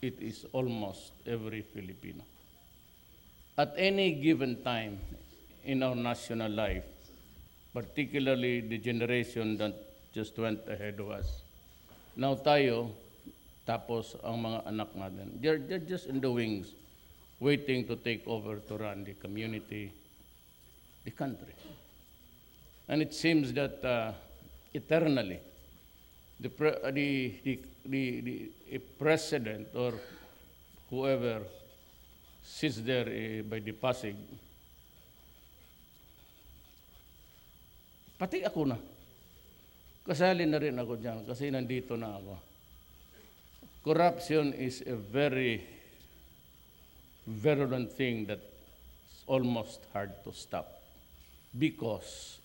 it is almost every Filipino. At any given time in our national life, particularly the generation that just went ahead of us, now tayo, tapos ang mga anak natin, they're just in the wings, waiting to take over to run the community, the country. And it seems that eternally, the president or whoever sits there by the Pasig, pati ako na. Kasali na rin ako dyan kasi nandito na ako. Corruption is a very virulent thing that's almost hard to stop because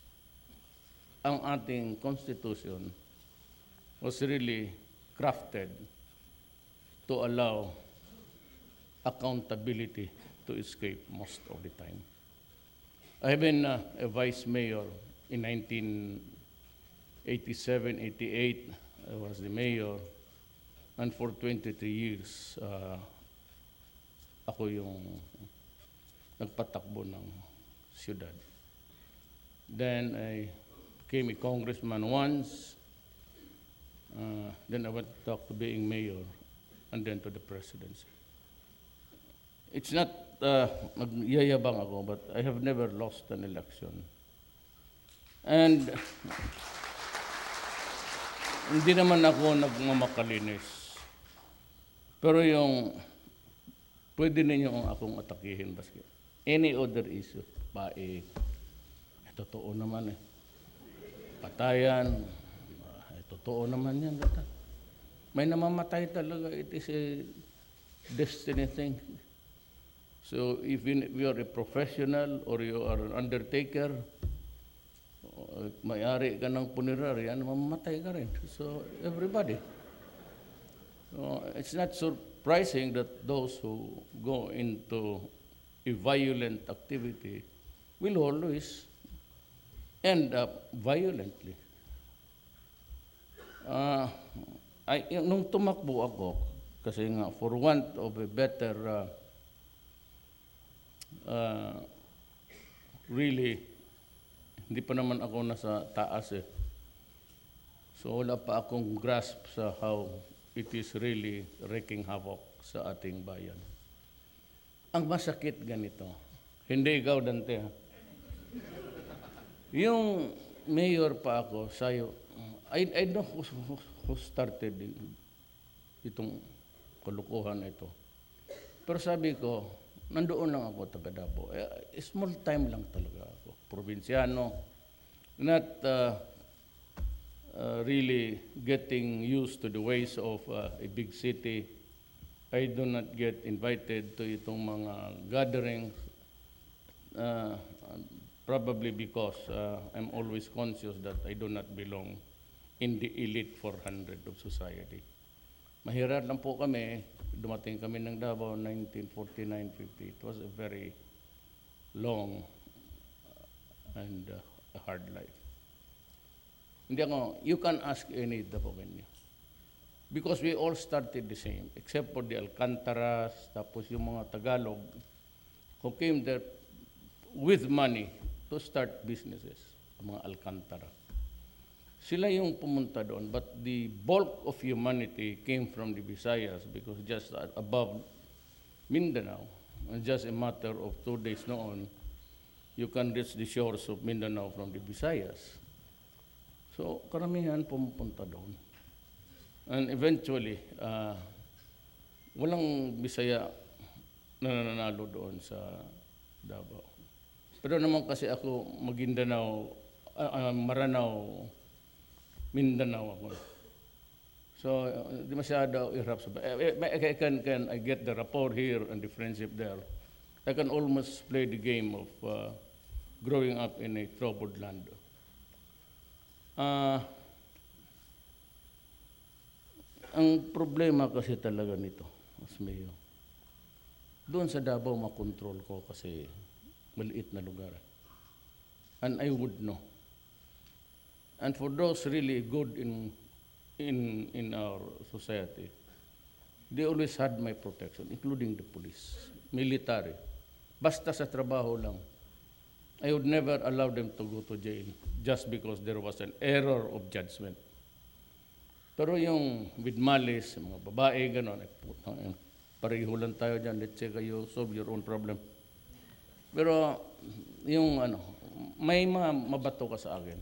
ang ating constitution was really crafted to allow accountability to escape most of the time. I've been a vice mayor in 1987, 88. I was the mayor, and for 23 years, ako yung nagpatakbo ng siyudad. Then I became a congressman once. Then I went back to being mayor, and then to the presidency. It's not magyayabang ako, but I have never lost an election. And hindi naman ako nagmamakalinis. Pero yung pwede ninyo akong atakihin baski. Any other issue, totoo naman Patayan, totoo naman yan. May namamatay talaga. It is a destiny thing. So if you are a professional or you are an undertaker, may-ari ka ng punerarya, mamamatay ka rin. So everybody. So it's not surprising that those who go into a violent activity will always end up violently. Nung tumakbo ako, kasi nga for want of a better really, hindi pa naman ako nasa taas So wala pa akong grasp sa how it is really wreaking havoc sa ating bayan. Ang masakit ganito, hindi ikaw, Dante, Yung mayor pa ako, sayo, I know who started itong kulukuhan ito. Pero sabi ko, nandoon lang ako taga Davao. Small time lang talaga ako. Probinsyano. Not really getting used to the ways of a big city. I do not get invited to itong mga gatherings. Probably because I'm always conscious that I do not belong in the elite 400 of society. Mahirap lang po kami. Dumating kami ng Davao 1949-50. It was a very long and a hard life. Hindi ako, you can ask any Davaoenyo. Because we all started the same, except for the Alcantaras, tapos yung mga Tagalog, who came there with money to start businesses, mga Alcantara. Sila yung pumunta doon, but the bulk of humanity came from the Visayas because just above Mindanao, and just a matter of 2 days noon, you can reach the shores of Mindanao from the Visayas. So karamihan pumupunta doon. And eventually, walang Bisaya na nananalo doon sa Davao. Pero naman kasi ako Maguindanao, Maranao, Mindanao ako. So, di masyado hirap sa I get the rapport here and the friendship there. I can almost play the game of growing up in a troubled land. Ang problema kasi talaga nito, mas mayo. Doon sa Davao makontrol ko kasi maliit na lugar. And I would know. And for those really good in our society, They always had my protection, including the police, military. Basta sa trabaho lang. I would never allow them to go to jail just because there was an error of judgment. Pero yung with malice, mga babae, gano'n, pareho lang tayo dyan, let's say kayo, solve your own problem. Pero yung may mabato ka sa akin.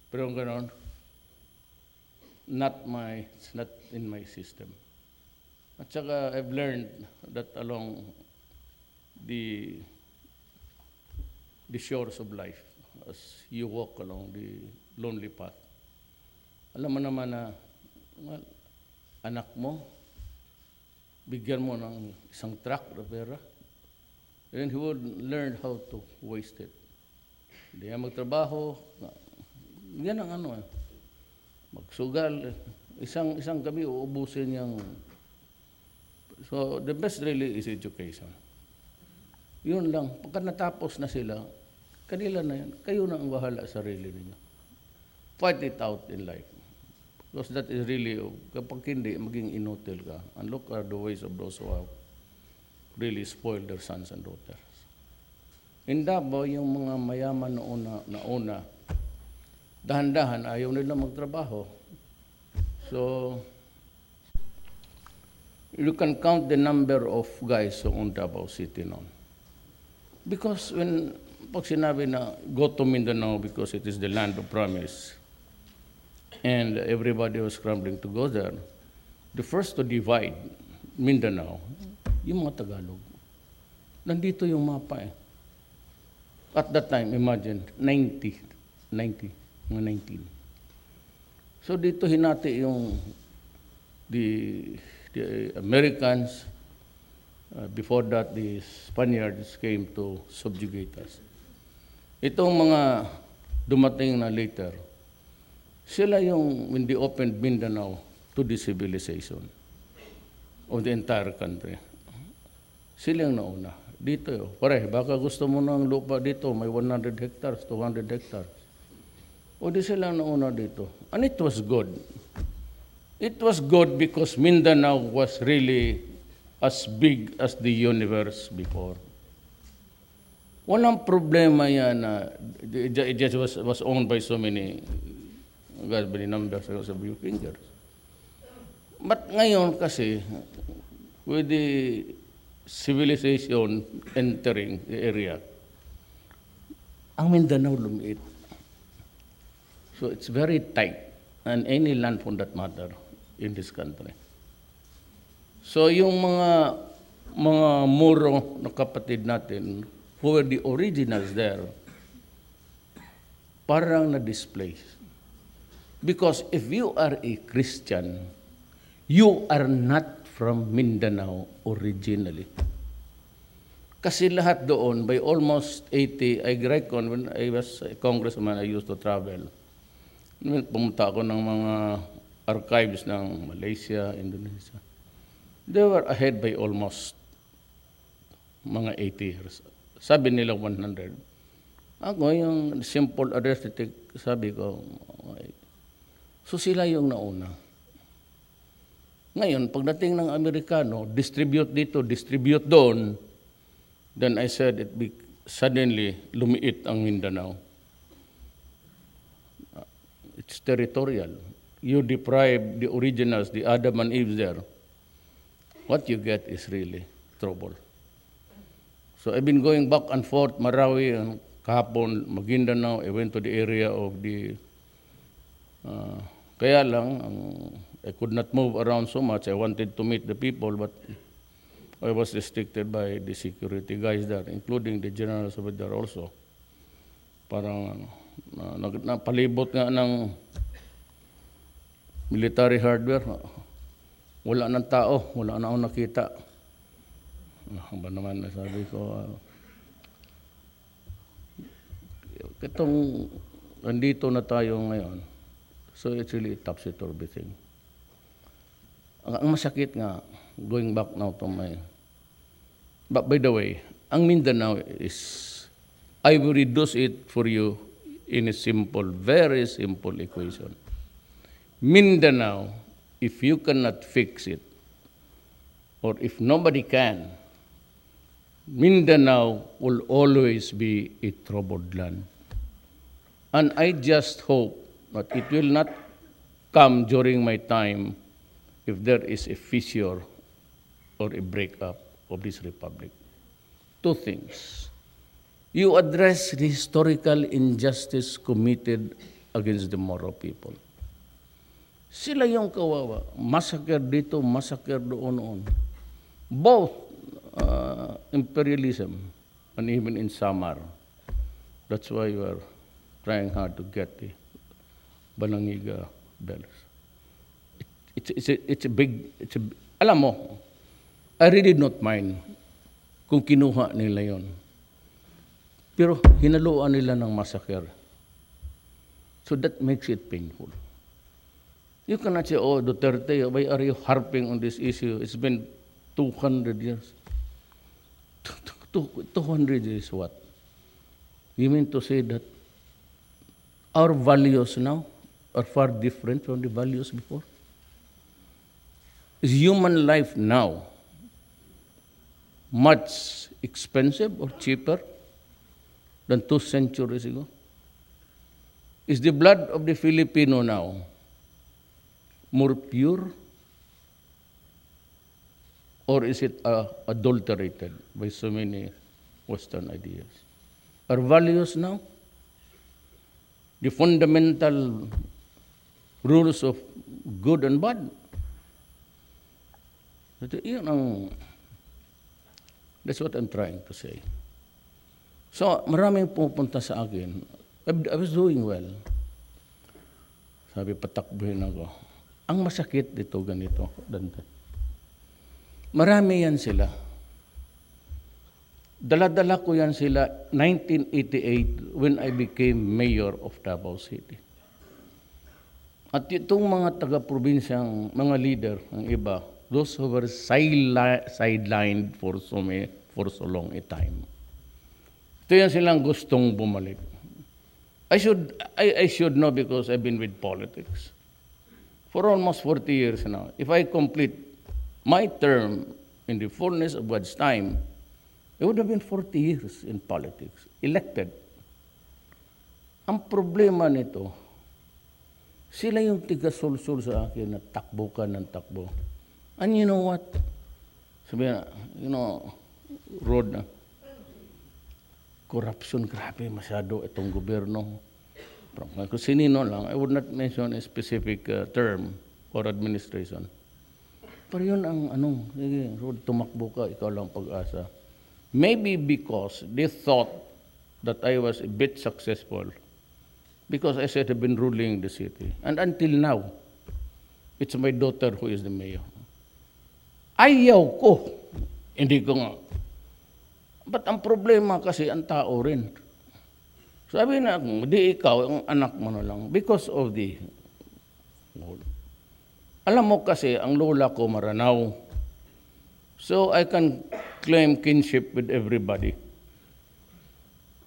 Pero yung gano'n, it's not in my system. At saka I've learned that along the shores of life, as you walk along the lonely path, alam mo naman na anak mo, bigyan mo ng isang truck na pera, and he would learn how to waste it. Hindi yan magtrabaho, yan ang magsugal, isang gabi uubusin yung. So the best really is education. Yun lang, pagka natapos na sila, kanila na yan, kayo na ang bahala sa sarili ninyo. Fight it out in life. Because that is really, kapag hindi, maging inutil ka. And look at the ways of those who have really spoiled their sons and daughters. In Davao, yung mga mayaman na una, dahan-dahan, ayaw nila magtrabaho. So, you can count the number of guys who own Davao City noon. Because pag sinabi na go to Mindanao because it is the land of promise, and everybody was scrambling to go there, the first to divide Mindanao, yung mga Tagalog. Nandito yung mapa eh. At that time, imagine, 19. So dito hinati yung the Americans. Before that, the Spaniards came to subjugate us. Itong mga dumating na later, sila yung when they opened Mindanao to the civilization of the entire country. Sila yung nauna. Dito yun. Pare, baka gusto mo ng lupa dito, may 100 hectares, 200 hectares. O di sila nauna dito. And it was good. It was good because Mindanao was really as big as the universe before. Walang problema yan na it just was owned by so many, God, many numbers of few fingers. But ngayon kasi, with the civilization entering the area, ang Mindanao lumiit. So it's very tight, and any land for that matter in this country. So yung mga Moro na kapatid natin, who were the originals there, parang na-displace. Because if you are a Christian, you are not from Mindanao originally. Kasi lahat doon, by almost 80, I reckon, when I was a congressman, I used to travel. Pumunta ako ng mga archives ng Malaysia, Indonesia. They were ahead by almost mga 80 years. Sabi nila 100. Ako, yung simple arithmetic, sabi ko, okay. So sila yung nauna. Ngayon, pagdating ng Amerikano, distribute dito, distribute doon, then I said, suddenly, lumiit ang Mindanao. It's territorial. You deprive the originals, the Adam and Eve there. What you get is really trouble. So I've been going back and forth, Marawi, and kahapon, Maguindanao. I went to the area of the... kaya lang, I could not move around so much. I wanted to meet the people, but I was restricted by the security guys there, including the generals over there also. Parang napalibot nga ng military hardware. Wala ng tao, wala na akong nakita. Ba naman, sabi ko, itong nandito na tayo ngayon, so it's really a topsy-turvy thing. Ang masakit nga, going back now to my... But by the way, ang Mindanao is, I will reduce it for you in a simple, very simple equation. Mindanao, if you cannot fix it, or if nobody can, Mindanao will always be a troubled land. And I just hope that it will not come during my time if there is a fissure or a breakup of this republic. Two things. You address the historical injustice committed against the Moro people. Sila yung kawawa. Massacre dito, massacre doon. Both imperialism and even in Samar. That's why we are trying hard to get the Banangiga bells. Alam mo, I really not mind kung kinuha nila yon. Pero hinaluan nila ng massacre. So that makes it painful. You cannot say, oh, Duterte, why are you harping on this issue? It's been 200 years. 200 years what? You mean to say that our values now are far different from the values before? Is human life now much expensive or cheaper than 2 centuries ago? Is the blood of the Filipino now more pure, or is it adulterated by so many Western ideas? Our values now, the fundamental rules of good and bad, that's what I'm trying to say. So, maraming pupunta sa akin. I was doing well. Sabi, patakbuhin ako. Ang masakit dito, ganito, Dante. Marami yan sila. Dala-dala ko yan sila 1988 when I became mayor of Davao City. At itong mga taga-probinsyang, mga leader, ang iba, those who were sidelined for so long a time. Ito yan silang gustong bumalik. I should know because I've been with politics for almost 40 years now. If I complete my term in the fullness of God's time, it would have been 40 years in politics, elected. Ang problema nito, sila yung tiga-sul-sul sa akin na takbo ka ng takbo. And you know what? Sabi na, road na. Corruption, grabe, masyado itong gobyerno. Kung sinino lang, I would not mention a specific term or administration. Pero yun ang sige, road, tumakbo ka, ikaw lang pag-asa. Maybe because they thought that I was a bit successful because I said I've been ruling the city. And until now, it's my daughter who is the mayor. Ayaw ko. Hindi ko nga. But ang problema kasi, ang tao rin. Sabi na, di ikaw, ang anak mo na lang. Because of the... Alam mo kasi, ang lola ko Maranao. So I can claim kinship with everybody.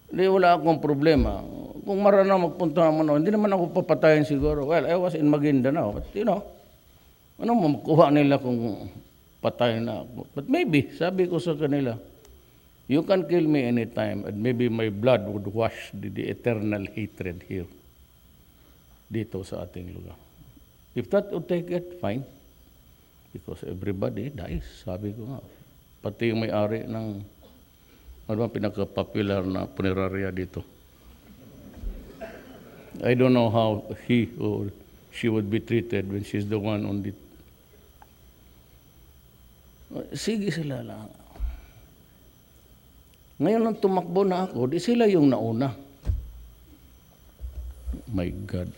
Di wala akong problema. Kung Maranao magpunta mo na, hindi naman ako papatayin siguro. Well, I was in Maguindanao. But ano mo, makuha nila kung patay na ako. But maybe, sabi ko sa kanila, you can kill me anytime and maybe my blood would wash the eternal hatred here. Dito sa ating lugar. If that would take it, fine. Because everybody dies, sabi ko nga. Pati yung may-ari ng pinaka-popular na punerarya dito. I don't know how he or she would be treated when she's the one on the... Sige sila lang. Ngayon nang tumakbo na ako, di sila yung nauna. My God.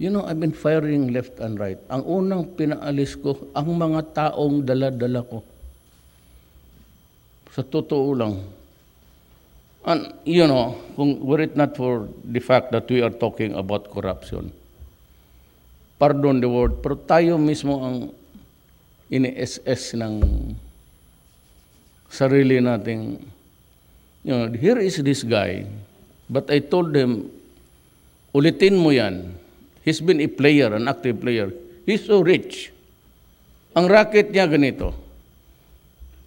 I've been firing left and right. Ang unang pinaalis ko, ang mga taong dala-dala ko. Sa totoo lang. And, kung were it not for the fact that we are talking about corruption, pardon the word, pero tayo mismo ang ini-SS ng sarili nating, here is this guy, but I told him, ulitin mo yan. He's been a player, an active player. He's so rich. Ang racket niya ganito.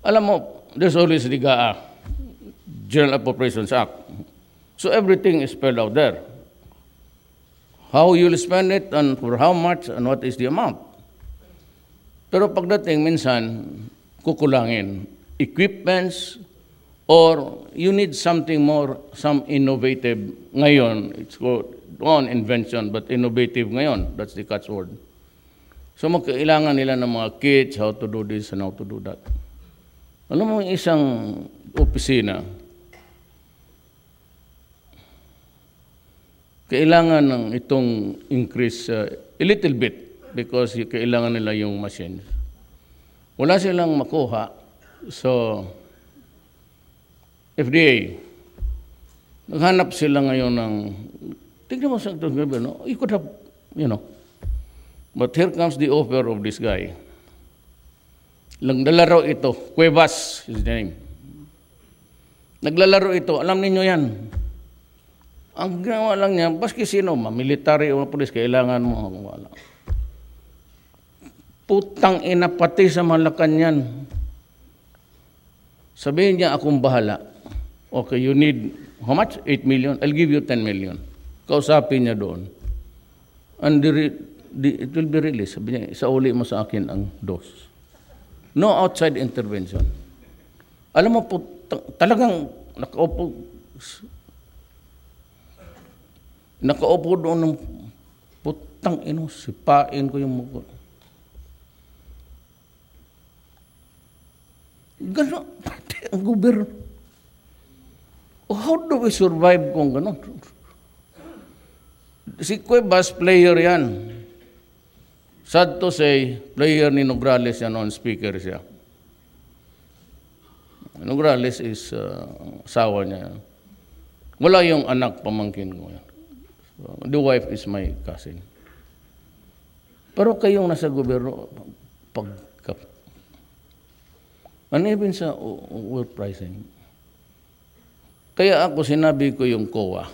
Alam mo, there's always the GAA, General Appropriations Act. So everything is spelled out there. How you'll spend it and for how much and what is the amount. Pero pagdating minsan, kukulangin. Equipments or you need something more, some innovative. Ngayon, it's called on invention, but innovative ngayon. That's the catchword. So magkailangan nila ng mga kits, how to do this and how to do that. Alam mo, isang opisina, kailangan ng itong increase a little bit because kailangan nila yung machines. Wala silang makuha. So, FDA, naghanap sila ngayon ng, tignan mo sa gobyerno, you could have, you know, but here comes the offer of this guy. Naglalaro ito, Cuevas is the name. Naglalaro ito, alam ninyo yan. Ang ginawa lang niya, baski sino, military o pulis, kailangan mo. Wala. Putang ina, pati sa Malacanang. Sabihin niya, akong bahala. Okay, you need, how much? 8 million? I'll give you 10 million. Kausapin niya doon. And it will be released. Sabi niya, isauli mo sa akin ang dose. No outside intervention. Alam mo po, talagang nakaupo doon ng putang ino, sipain ko yung mukha. Gano'n, pati ang gobyerno. How do we survive kung gano'n? Si Cuevas, player yan. Sad to say, player ni Nograles yan on speaker siya. Nograles is asawa niya. Wala yung anak, pamangkin ko yan. So, the wife is my cousin. Pero kayong nasa gobyerno, and even sa work pricing. Kaya ako sinabi ko yung COA.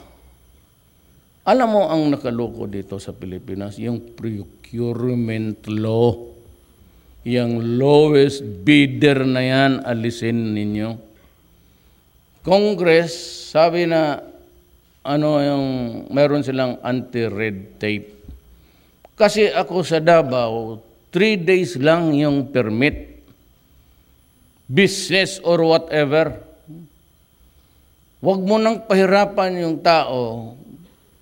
Alam mo ang nakaloko dito sa Pilipinas, yung procurement law. Yung lowest bidder na yan, alisin ninyo. Congress, sabi na, meron silang anti-red tape. Kasi ako sa Davao, 3 days lang yung permit. Business or whatever. Huwag mo nang pahirapan yung tao.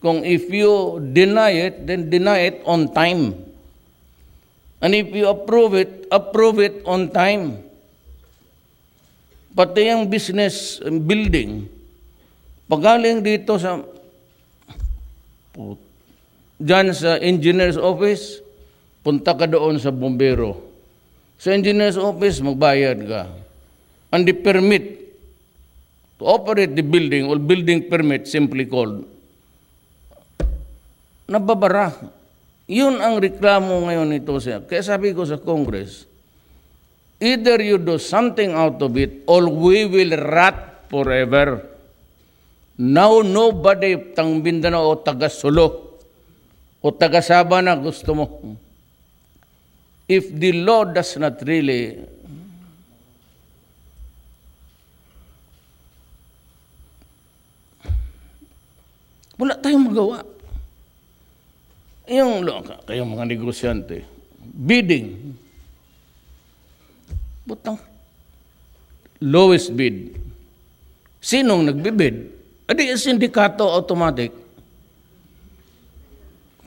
Kung if you deny it, then deny it on time. And if you approve it on time. Pati yung business building, pagaling dito sa dyan sa engineer's office, punta ka doon sa bombero. Sa engineer's office, magbayad ka. And the permit to operate the building or building permit, simply called, nababara. Yun ang reklamo ngayon nito siya. Kaya sabi ko sa Congress, either you do something out of it or we will rot forever. Now nobody, tang Mindanao o taga-Sulo o taga-Saba na gusto mo. If the law does not really wala tayong magawa. Kayong mga negosyante, bidding, butang, lowest bid. Sinong nagbibid? Adi, sindikato automatic.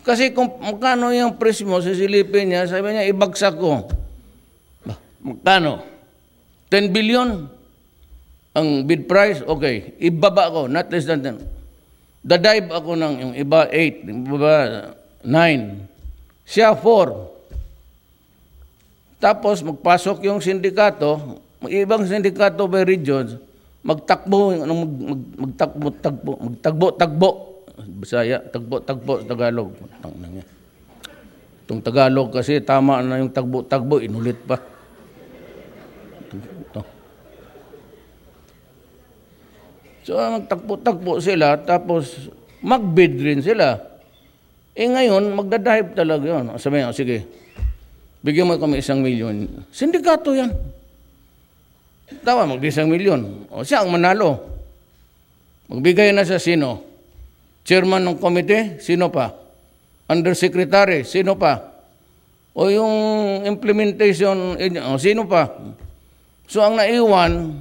Kasi kung magkano yung presyo mo, sisilipin niya, sabi niya, ibagsak ko. Magkano? 10 billion ang bid price? Okay, ibaba ko, not less than 10. Dadive ako ng yung iba 8, yung iba 9. Siya 4. Tapos magpasok yung sindikato, ibang sindikato by regions, magtakbo, magtagbo. Bisaya, tagbo, Tagalog. Itong Tagalog kasi tama na yung tagbo, inulit pa. Ito. So, magtagbo sila, tapos magbid rin sila. Ngayon, magdadive talaga yun. Sabi niya, sige, bigyan mo kami 1,000,000. Sindikato yan. Tawa, mag-1,000,000. O siya ang manalo. Magbigay na sa sino? Chairman ng komite? Sino pa? Undersecretary? Sino pa? O yung implementation? O sino pa? So ang naiwan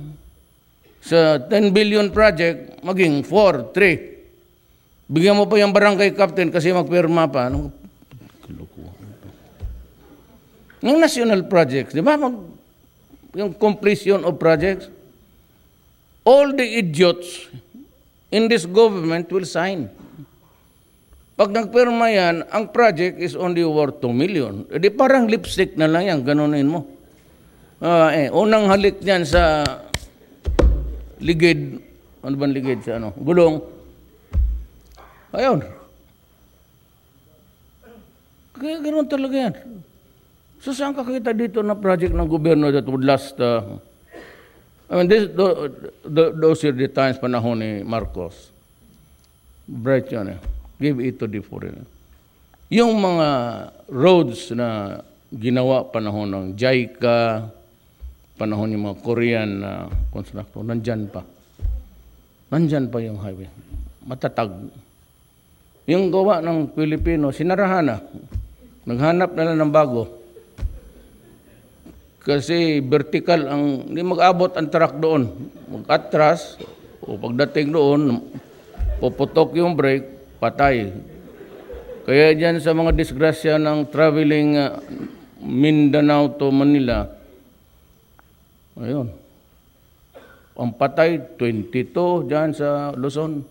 sa 10 billion project, maging 4, 3. Bigyan mo pa yung barangay captain kasi magpirma pa. Anong yung national projects, di ba? Yung completion of projects, all the idiots in this government will sign. Pag nagpirma yan, ang project is only worth 2 million. E di parang lipstick na lang yan, ganunin mo. Unang halik niyan sa ligid, ano ba ligid sa ano? Gulong. Ayun. Kaya ganoon talaga yan. So saan kakita dito na project ng gobyerno that would last, those are the times panahon ni Marcos. Bright yan eh. Give it to the foreigner. Yung mga roads na ginawa panahon ng JICA, panahon yung mga Korean constructor, nandyan pa. Nandyan pa yung highway. Matatag. Yung gawa ng Pilipino, sinarahan na. Naghanap na lang ng bago. Kasi vertical ang, hindi mag-abot ang truck doon. Mag-atras, o pagdating doon, puputok yung brake, patay. Kaya dyan sa mga disgrasya ng traveling Mindanao to Manila, ayun, ang patay, 22 dyan sa Luzon.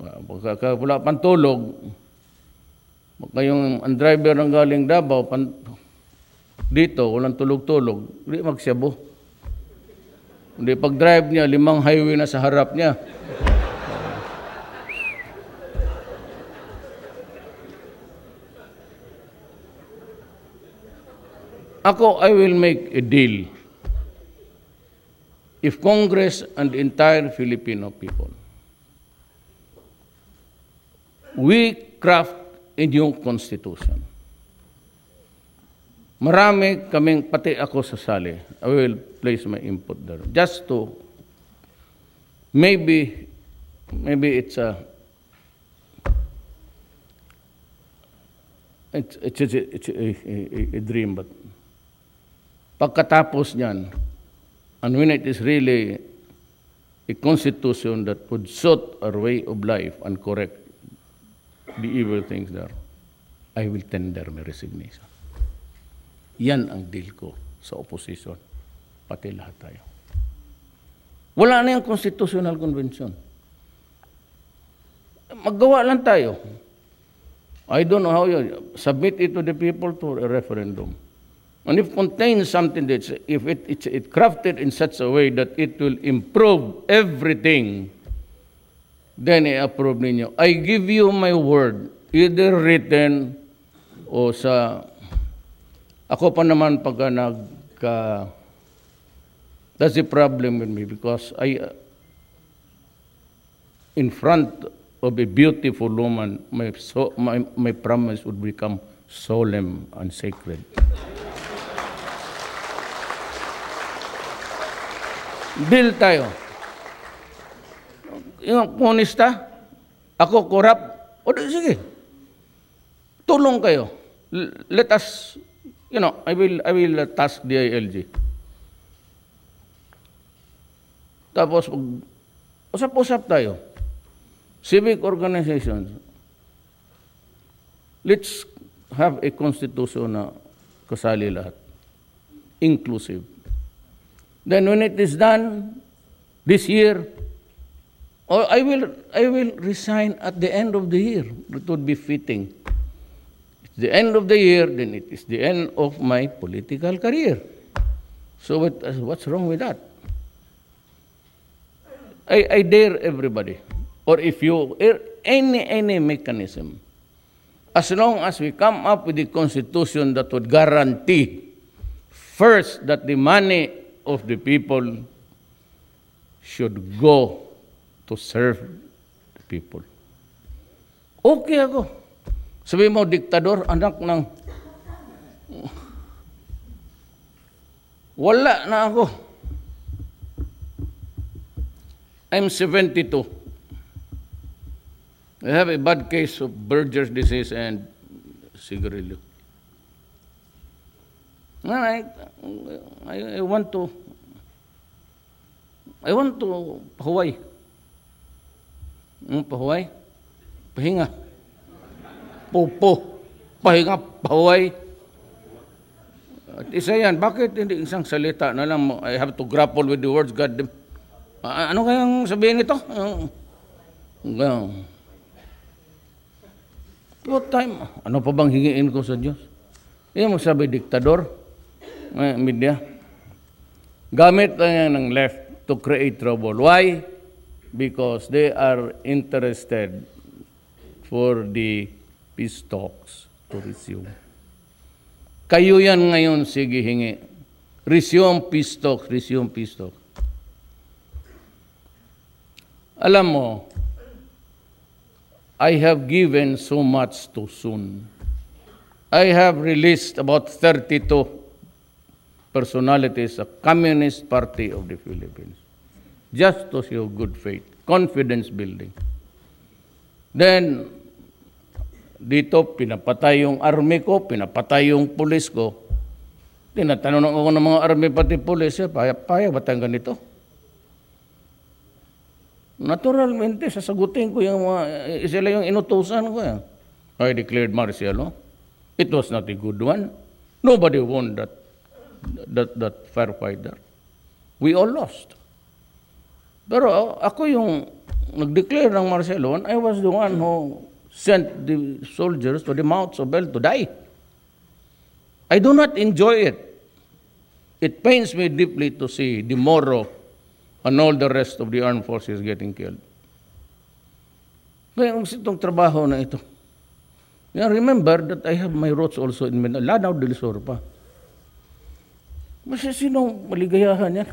Wala pang tulog, yung ang driver ng galing Davao, dito, walang tulog-tulog, hindi magsyabo. Hindi pag-drive niya, 5 highway na sa harap niya. Ako, I will make a deal. If Congress and the entire Filipino people, we craft a new constitution. Marami kaming, pati ako sasali. I will place my input there. Just to, maybe it's a dream, but pagkatapos niyan, and when it is really a constitution that would suit our way of life and correct the evil things there, I will tender my resignation. Yan ang deal ko sa opposition, pati lahat tayo. Wala na yung constitutional convention. Maggawa lang tayo. I don't know how you submit it to the people to a referendum. And if it contains something that's, if it's crafted in such a way that it will improve everything, then i-approve ninyo. I give you my word, either written o sa, ako pa naman pagka that's the problem with me because in front of a beautiful woman, my promise would become solemn and sacred. Deal tayo. Yung komunista, ako korap, o sige, tulong kayo. Let us, I will task the ILG. Tapos, usap-usap tayo. Civic organizations. Let's have a constitution na kasali lahat. Inclusive. Then when it is done this year, or I will resign at the end of the year. It would be fitting. It's the end of the year, then it is the end of my political career. So what's wrong with that? I dare everybody, or if you any mechanism, as long as we come up with a constitution that would guarantee first that the money of the people should go to serve the people. Okay ako. Sabi mo, diktador, anak ng Wala na ako. I'm 72. I have a bad case of Berger's disease and cigarillo. I want to pahuway. Pahuway? Pahinga. Pupo. Pahinga, pahuway. At isa yan, bakit hindi isang salita na lang, I have to grapple with the words, God. Ano kayang sabihin ito? What time? Ano pa bang hingiin ko sa Diyos? Yung magsabi, diktador, media. Gamit lang ng left to create trouble. Why? Because they are interested for the peace talks to resume. Kayo yan ngayon, sige hingi. Resume peace talks, resume peace talks. Alam mo, I have given so much too soon. I have released about 32 personalities of Communist Party of the Philippines. Just to show good faith, confidence building. Then, dito, pinapatay yung army ko, pinapatay yung pulis ko. Tinatanong ako ng mga army pati pulis, paya ba tayong ganito? Naturalmente, sasagutin ko yung mga, sila yung inutusan ko. I declared martial law. It was not a good one. Nobody won that firefighter. We all lost. Pero ako yung nag-declare ng martial law, I was the one who sent the soldiers to the mouths of hell to die. I do not enjoy it. It pains me deeply to see the Moro and all the rest of the armed forces getting killed. Kaya itong trabaho na ito. Remember that I have my roots also in Lanao del Sur pa. Mas sinong maligayahan yan?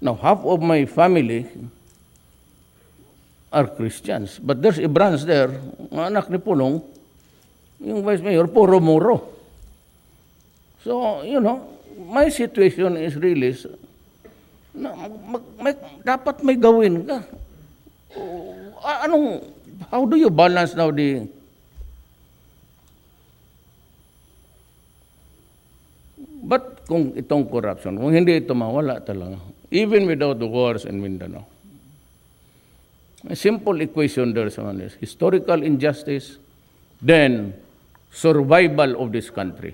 Now, half of my family are Christians. But there's a branch there, mga anak ni Punong, yung vice mayor, puro Moro. So, my situation is really, dapat may gawin ka. How do you balance now But kung itong corruption, kung hindi ito mawala talaga, even without the wars in Mindanao, a simple equation there is historical injustice, then survival of this country.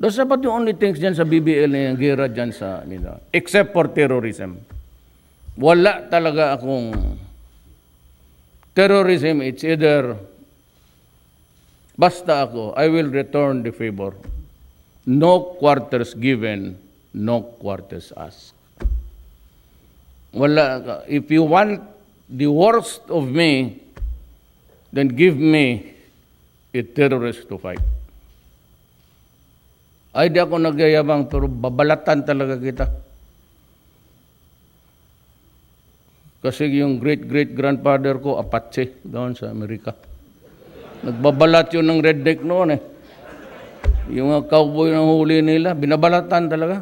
Those are about the only things dyan sa BBL na yung gera dyan sa Mindanao, except for terrorism. Wala talaga akong terrorism. It's either basta ako, I will return the favor. No quarters given, no quarters asked. Wala. If you want the worst of me, then give me a terrorist to fight. Ay, di ako nagyayabang, pero babalatan talaga kita. Kasi yung great-great-grandfather ko, Apache, doon sa Amerika. Nagbabalat yun ng redneck noon eh. Yung mga cowboy na huli nila, binabalatan talaga.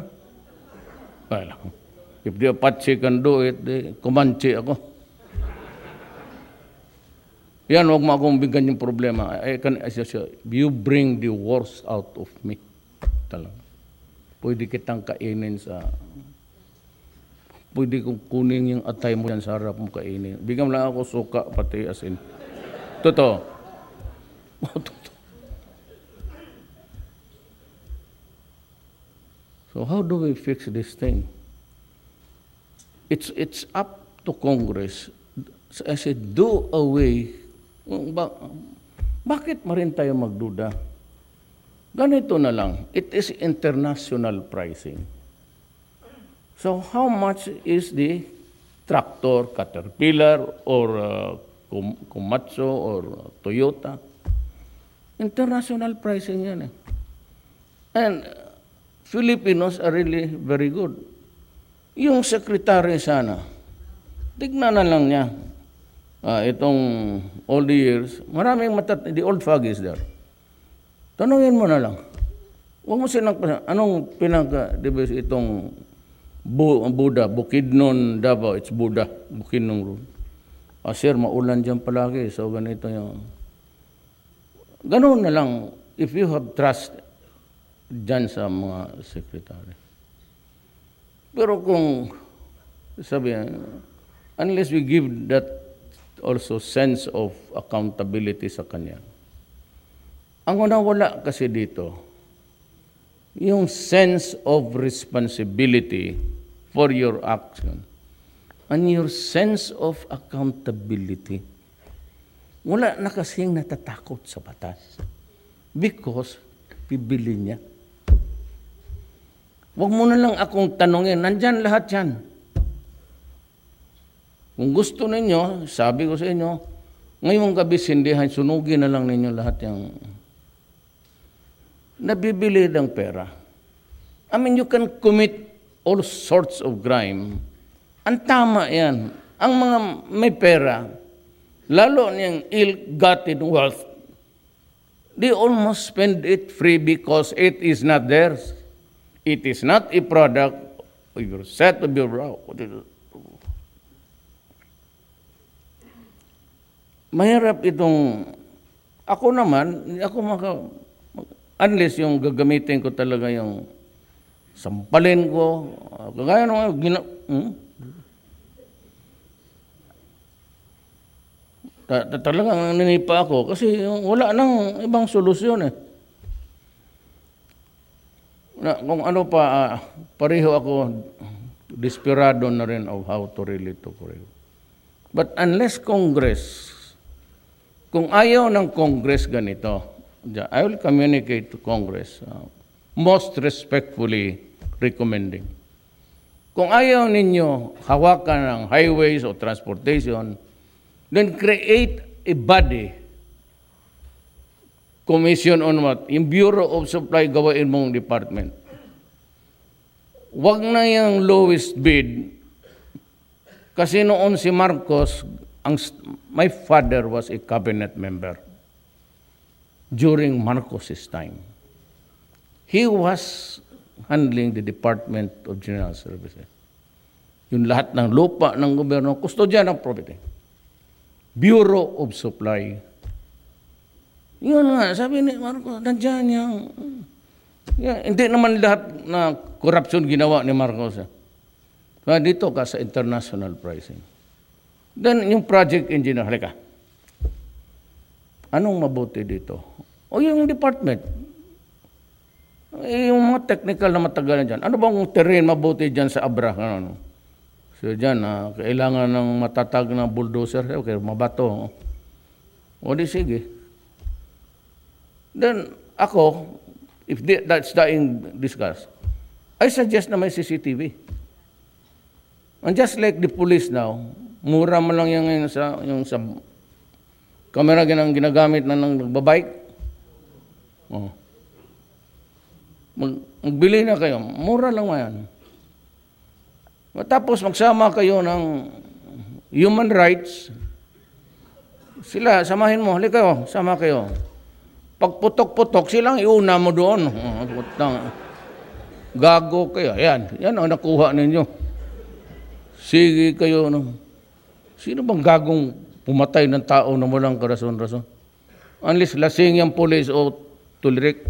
Well, if the Apache can do it, Comanche ako. Yan, huwag mo akong bigyan yung problema. You bring the worst out of me. Talaga. Pwede kitang kainin pwede kong kunin yung atay mo yan sa harap mo kainin. Bigyan lang ako suka, pati asin. Totoo. So how do we fix this thing? It's up to Congress. I said, do away. Bakit marin tayo magduda? Ganito na lang. It is international pricing. So how much is the tractor, Caterpillar, or Komatsu, or Toyota? International pricing yan eh. And Filipinos are really very good. Yung secretary sana, tignan na lang niya. Itong all the years, maraming the old fog is there. Tanungin mo na lang. Huwag mo silang, anong pinag-debase itong Buddha, Bukidnon, Davao, it's Buddha, Bukidnon Road. Sir, maulan dyan palagi, so ganito yung... Ganun na lang, if you have trust dyan sa mga sekretary. Pero kung, sabi, unless we give that also sense of accountability sa kanya, ang wala kasi dito, yung sense of responsibility for your action and your sense of accountability. Wala na kasing natatakot sa batas because bibili niya. Huwag mo na lang akong tanongin, nandyan lahat yan. Kung gusto ninyo, sabi ko sa inyo, ngayong gabi sindihan, sunugin na lang ninyo lahat yung nabibili ng pera. I mean, you can commit all sorts of crime. Ang tama yan. Ang mga may pera, lalo niyang ill-gotten wealth, they almost spend it free because it is not theirs. It is not a product of your set of your brow. Mahirap itong, ako naman, unless yung gagamitin ko talaga yung sampalin ko, kagaya naman, talagang nanipa ako kasi wala nang ibang solusyon eh. Kung ano pa, pareho ako desperado na rin of how to really to correct. But unless Congress, kung ayaw ng Congress ganito, I will communicate to Congress, most respectfully recommending. Kung ayaw ninyo hawakan ng highways o transportation, then create a body, commission on what? Yung Bureau of Supply, gawain mong department. Wag na yung lowest bid. Kasi noon si Marcos, my father was a cabinet member during Marcos's time. He was handling the Department of General Services. Yung lahat ng lupa ng gobyerno, kustodya ng property. Bureau of Supply. Yun nga, sabi ni Marcos, nandiyan yung... hindi naman lahat na corruption ginawa ni Marcos. Dito ka sa international pricing. Then, yung project engineer, halika. Anong mabuti dito? O yung department. Yung mga technical na matagal na dyan. Ano bang terrain mabuti dyan sa Abra? Ano? So dyan, kailangan ng matatag na bulldozer. Okay, mabato. O di sige. Then, ako, if that's being discussed, I suggest na may CCTV. And just like the police now, mura mo lang yung sa camera ginagamit na ng nagbabike. Oh. Magbili na kayo. Mura lang yan. Tapos magsama kayo ng human rights. Sila, samahin mo. Halika kayo, sama kayo. Pagputok-putok, silang iuna mo doon. Gago kayo. Yan ang nakuha ninyo. Sige kayo. Sino bang gagong pumatay ng tao na walang karason-rason? Unless lasing yung police o tulirik.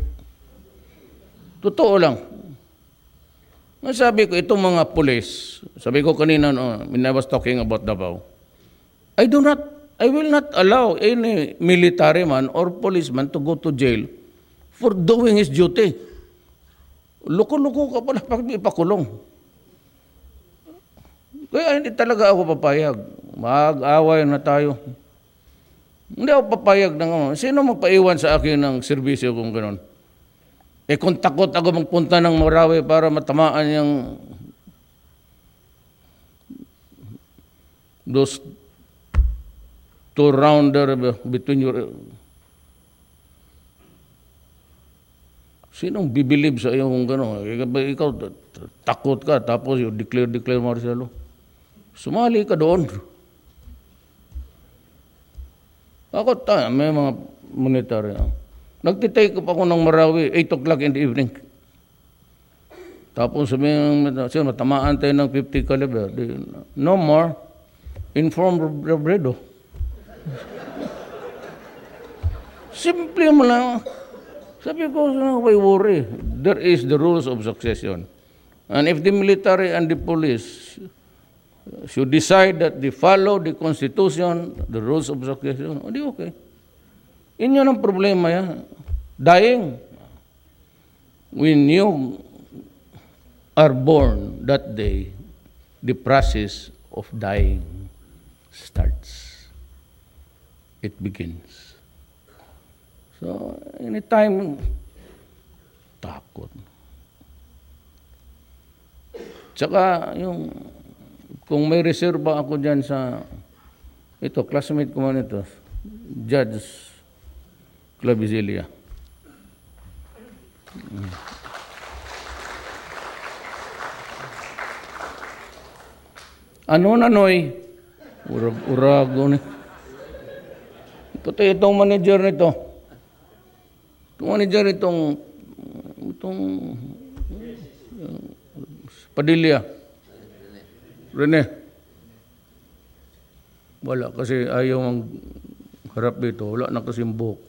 Totoo lang. Sabi ko, itong mga police, sabi ko kanina, when I was talking about Davao, I will not allow any military man or policeman to go to jail for doing his duty. Loko-loko ka pala pag ipakulong. Kaya hindi talaga ako papayag. Mag-away na tayo. Hindi ako papayag ng sino magpaiwan sa akin ng serbisyo kung gano'n? Kung takot ako magpunta ng Marawi para matamaan yung those two rounder between your... Sinong bibilib sa iyo kung gano'n? Ikaw takot ka tapos you declare martial law. Sumali ka doon. Ako may mga monetary. Nagtitake up ako ng Marawi, 8 o'clock in the evening. Tapos sabihin, matamaan tayo ng 50 caliber. No more. Inform Robredo. Simple mo lang. Sabi ko, why worry? There is the rules of succession. And if the military and the police should decide that they follow the Constitution, the rules of succession, di okay. Inyo ang problema yan. Dying. When you are born that day, the process of dying starts. It begins. So, anytime, takot. Tsaka, kung may reserva ako dyan sa, classmate ko man ito, Judge Clavizilia. Ano na, Noy? Urago na. Pati itong manager nito. Itong manager itong Padilla. Rene. Wala kasi ayaw ang harap dito. Wala na kasi buhok.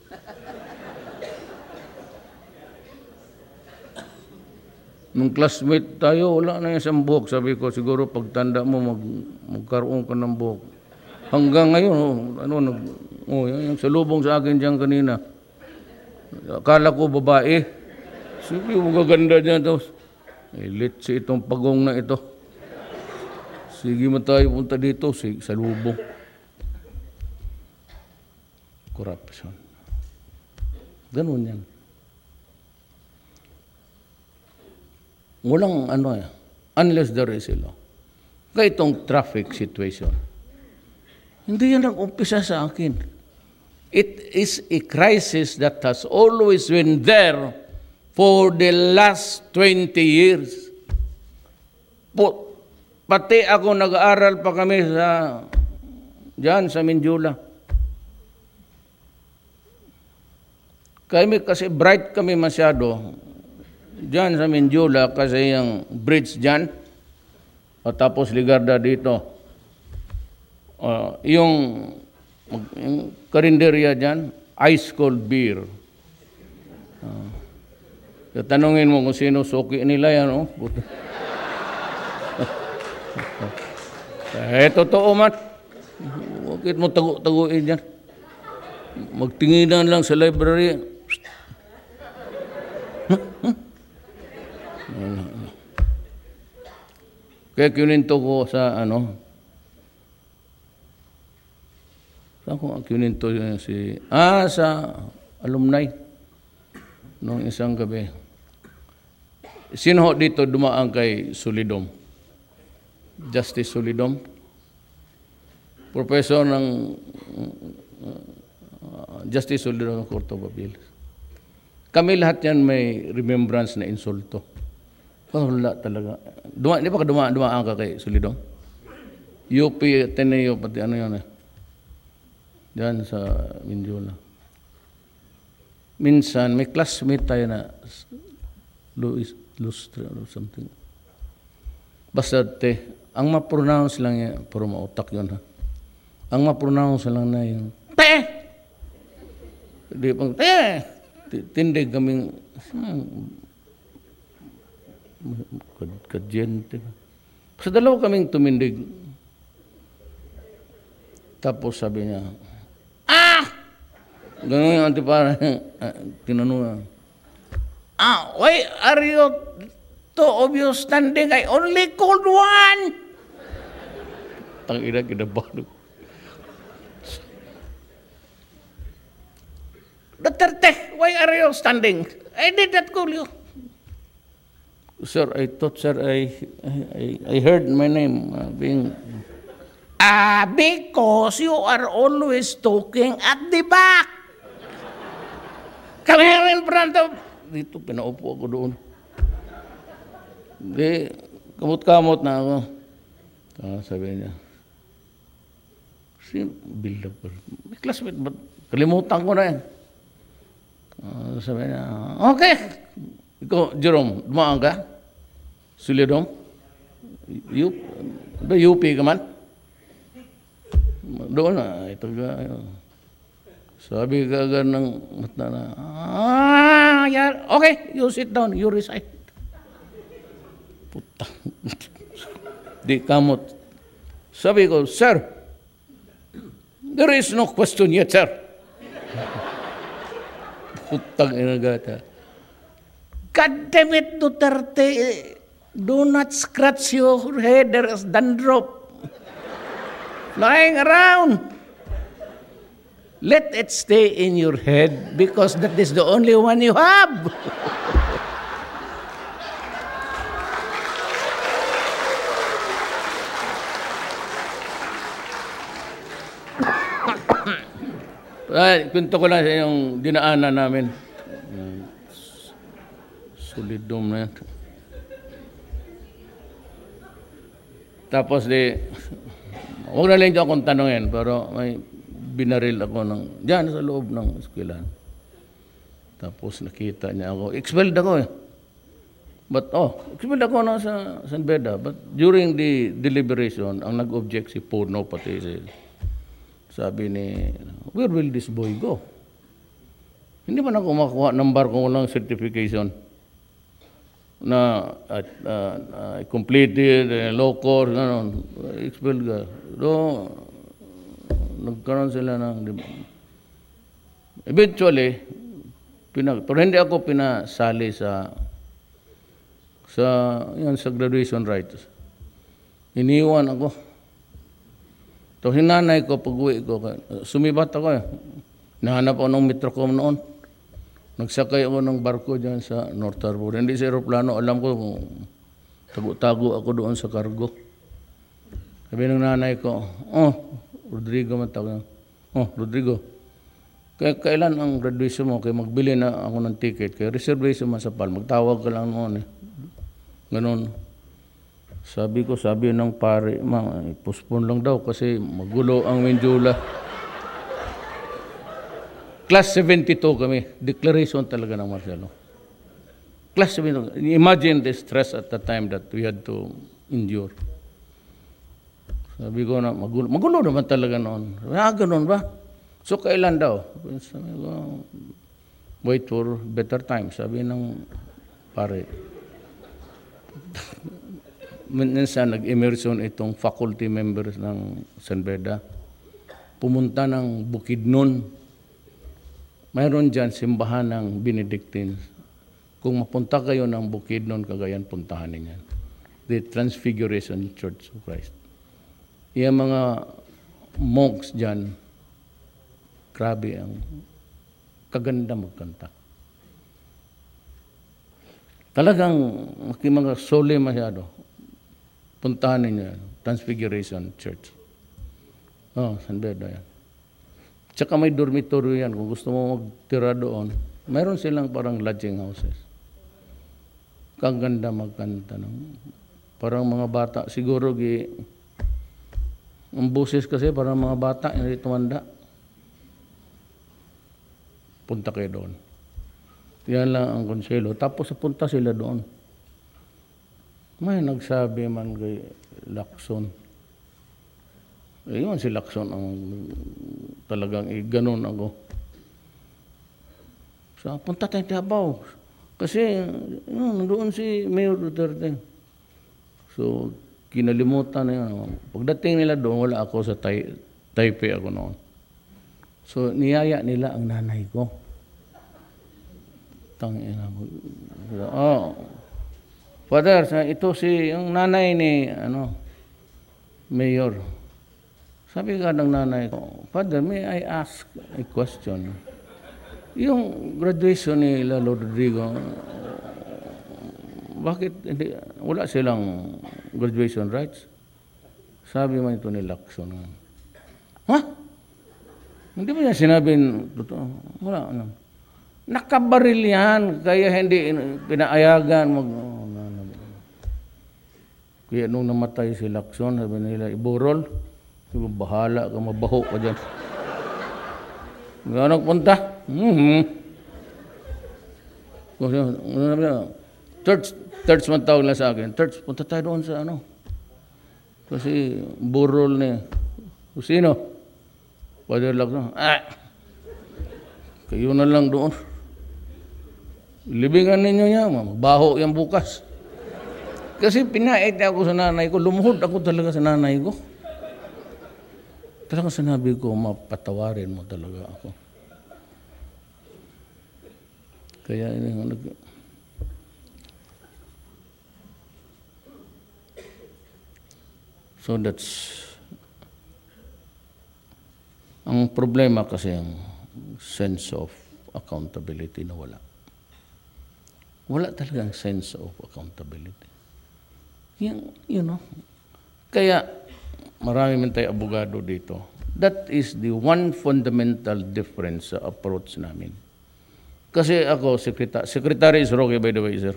Nung classmate tayo, wala na yung buhok. Sabi ko, siguro pagtanda mo, magkaroon ka ng buhok. Hanggang ngayon, yung salubong sa akin dyan kanina. Akala ko babae. Sige, magaganda dyan. Litsi itong pagong na ito. Sige mo tayo punta dito, salubong. Corruption. Ganun yan. Walang unless there is a law. Kaya itong traffic situation. Hindi yan nag-umpisa sa akin. It is a crisis that has always been there for the last 20 years. Pati ako nag-aaral pa kami diyan sa Mindula. Kasi bright kami masyado. Diyan sa Mindula kasi yung bridge diyan. O tapos Ligarda dito. Yung karinderya diyan, ice cold beer. Tanungin mo kung sino suki nila yan, totoo man. Bakit mo tagu-taguin yan? Magtinginan lang sa library. Kaya kininto ko sa saan ko kininto sa alumni noong isang gabi. Sino dito dumaan kay Solidom? Justice Solidom? Professor ng Justice Solidom ng Court of Appeals. Kami lahat yan may remembrance na insulto. Wala talaga. Di ba dumaan ka kay Solidom? UP, Ateneo, pati yan diyan sa Mindula. Minsan, may classmate tayo na Lustre or something. Basta ang ma-pronounce lang yan, puro mautak yun ha. Ang ma-pronounce lang na yung Di pang tindig kaming kadyente. Sa dalawa kaming tumindig. Tapos sabi niya, ganun yung antipara. Tinanong why are you two of you standing? I only called one. Tangina, kinabahan. Duterte, why are you standing? I did not call you. Sir, I thought, sir, I heard my name being... because you are always talking at the back. Come here in front of... Dito, pinaupo ako doon. Di, kamot-kamot na ako. Sabi niya, build up. May classmate, kalimutan ko na yan. Sabi niya, okay. Ikaw, Jerome, dumaan ka? Sulidom? UP ka man? Doon na, ito ka. Sabi ka ng mata na, okay, you sit down, you recite. Puta. Di kamot. Sabi ko, sir, there is no question yet, sir. Putang inagata. God damn it, Duterte, do not scratch your head, there is dandruff lying around. Let it stay in your head because that is the only one you have. Kwento ko lang sa yung dinaanan namin. Solidom na yan. Tapos huwag na lang dyan akong tanongin, pero may binaril ako dyan sa loob ng eskwelahan. Tapos nakita niya ako. Expelled ako eh. But, expelled ako sa San Beda. But during the deliberation, ang nag-object si Puno, pati sabi ni, where will this boy go? Hindi man ako makuha ng bar kung walang certification na completed, law course, gano'n, expelled ka. So, nagkaroon sila ng... Eventually, pero hindi ako pinasali sa graduation rites. Iniwan ako. So, hinanay ko, pag-uwi ko, sumibat ako eh. Nahanap ako ng Metrocom noon. Nagsakay ako ng barko dyan sa North Harbor. Hindi sa aeroplano, alam ko kung tago-tago ako doon sa cargo. Sabi ng nanay ko, Rodrigo matawag. Rodrigo, kailan ang graduation mo? Kaya magbili na ako ng ticket. Kaya reservation masapal. Magtawag ka lang noon eh. Ganon. Sabi ng pare, postpone lang daw kasi magulo ang Mindula. Class 72 kami. Declaration talaga ng Marcelo. Class 72. Imagine the stress at the time that we had to endure. Sabi ko na, magulo naman talaga noon. Ganun ba? So, kailan daw? Sabi ko, wait for better time. Sabi ng pare. Minsan, nag-immersion itong faculty members ng San Beda. Pumunta ng Bukidnon. Mayroon dyan simbahan ng Benedictines. Kung mapunta kayo ng Bukidnon, Cagayan, puntahan ninyo. The Transfiguration Church of Christ. Yung mga monks dyan, grabe ang kaganda magkanta. Talagang mga sole masyado. Puntahan ninyo, Transfiguration Church. San Beda yan. Tsaka may dormitory yan. Kung gusto mo magtira doon, mayroon silang parang lodging houses. Kaganda magkanta. Parang mga bata. Siguro, ang boses kasi parang mga bata, hindi tumanda. Punta kayo doon. Yan lang ang konselo. Tapos punta sila doon. May nagsabi man kay Lacson. Yun si Lacson ang talagang ganon ako. So, punta tayong Davao. Kasi, nandoon si Mayor Duterte. So, kinalimutan na yun. Pagdating nila doon, wala ako sa Taipei ako noon. So, niyaya nila ang nanay ko. Tangina mo. Father, ito yung nanay ni, Mayor. Sabi ka ng nanay ko, Father, may I ask a question? Yung graduation ni Lalo Rodrigo, bakit wala silang graduation rights? Sabi man ito ni Lacson. Hindi ba niya sinabing totoo? Wala. Nakabaril yan, kaya hindi pinaayagan. Kaya nung namatay si Lacson, sabi nila, iburol. Bahala ka, mabaho ka dyan. Nga nagpunta. Church man tawag lang sa akin. Church, punta tayo doon sa ano. Kasi burol ni sino? Father Lacson. Kayo na lang doon. Libingan ninyo niya, baho yan bukas. Kasi pinait ako sa nanay ko, lumuhod ako talaga sa nanay ko. Talagang sinabi ko, mapatawarin mo talaga ako. Kaya so that's ang problema kasi ang sense of accountability na wala. Wala talagang sense of accountability. You know, kaya marami man tayo abogado dito. That is the one fundamental difference sa approach namin. Kasi ako, Secretary is Roque, by the way, sir.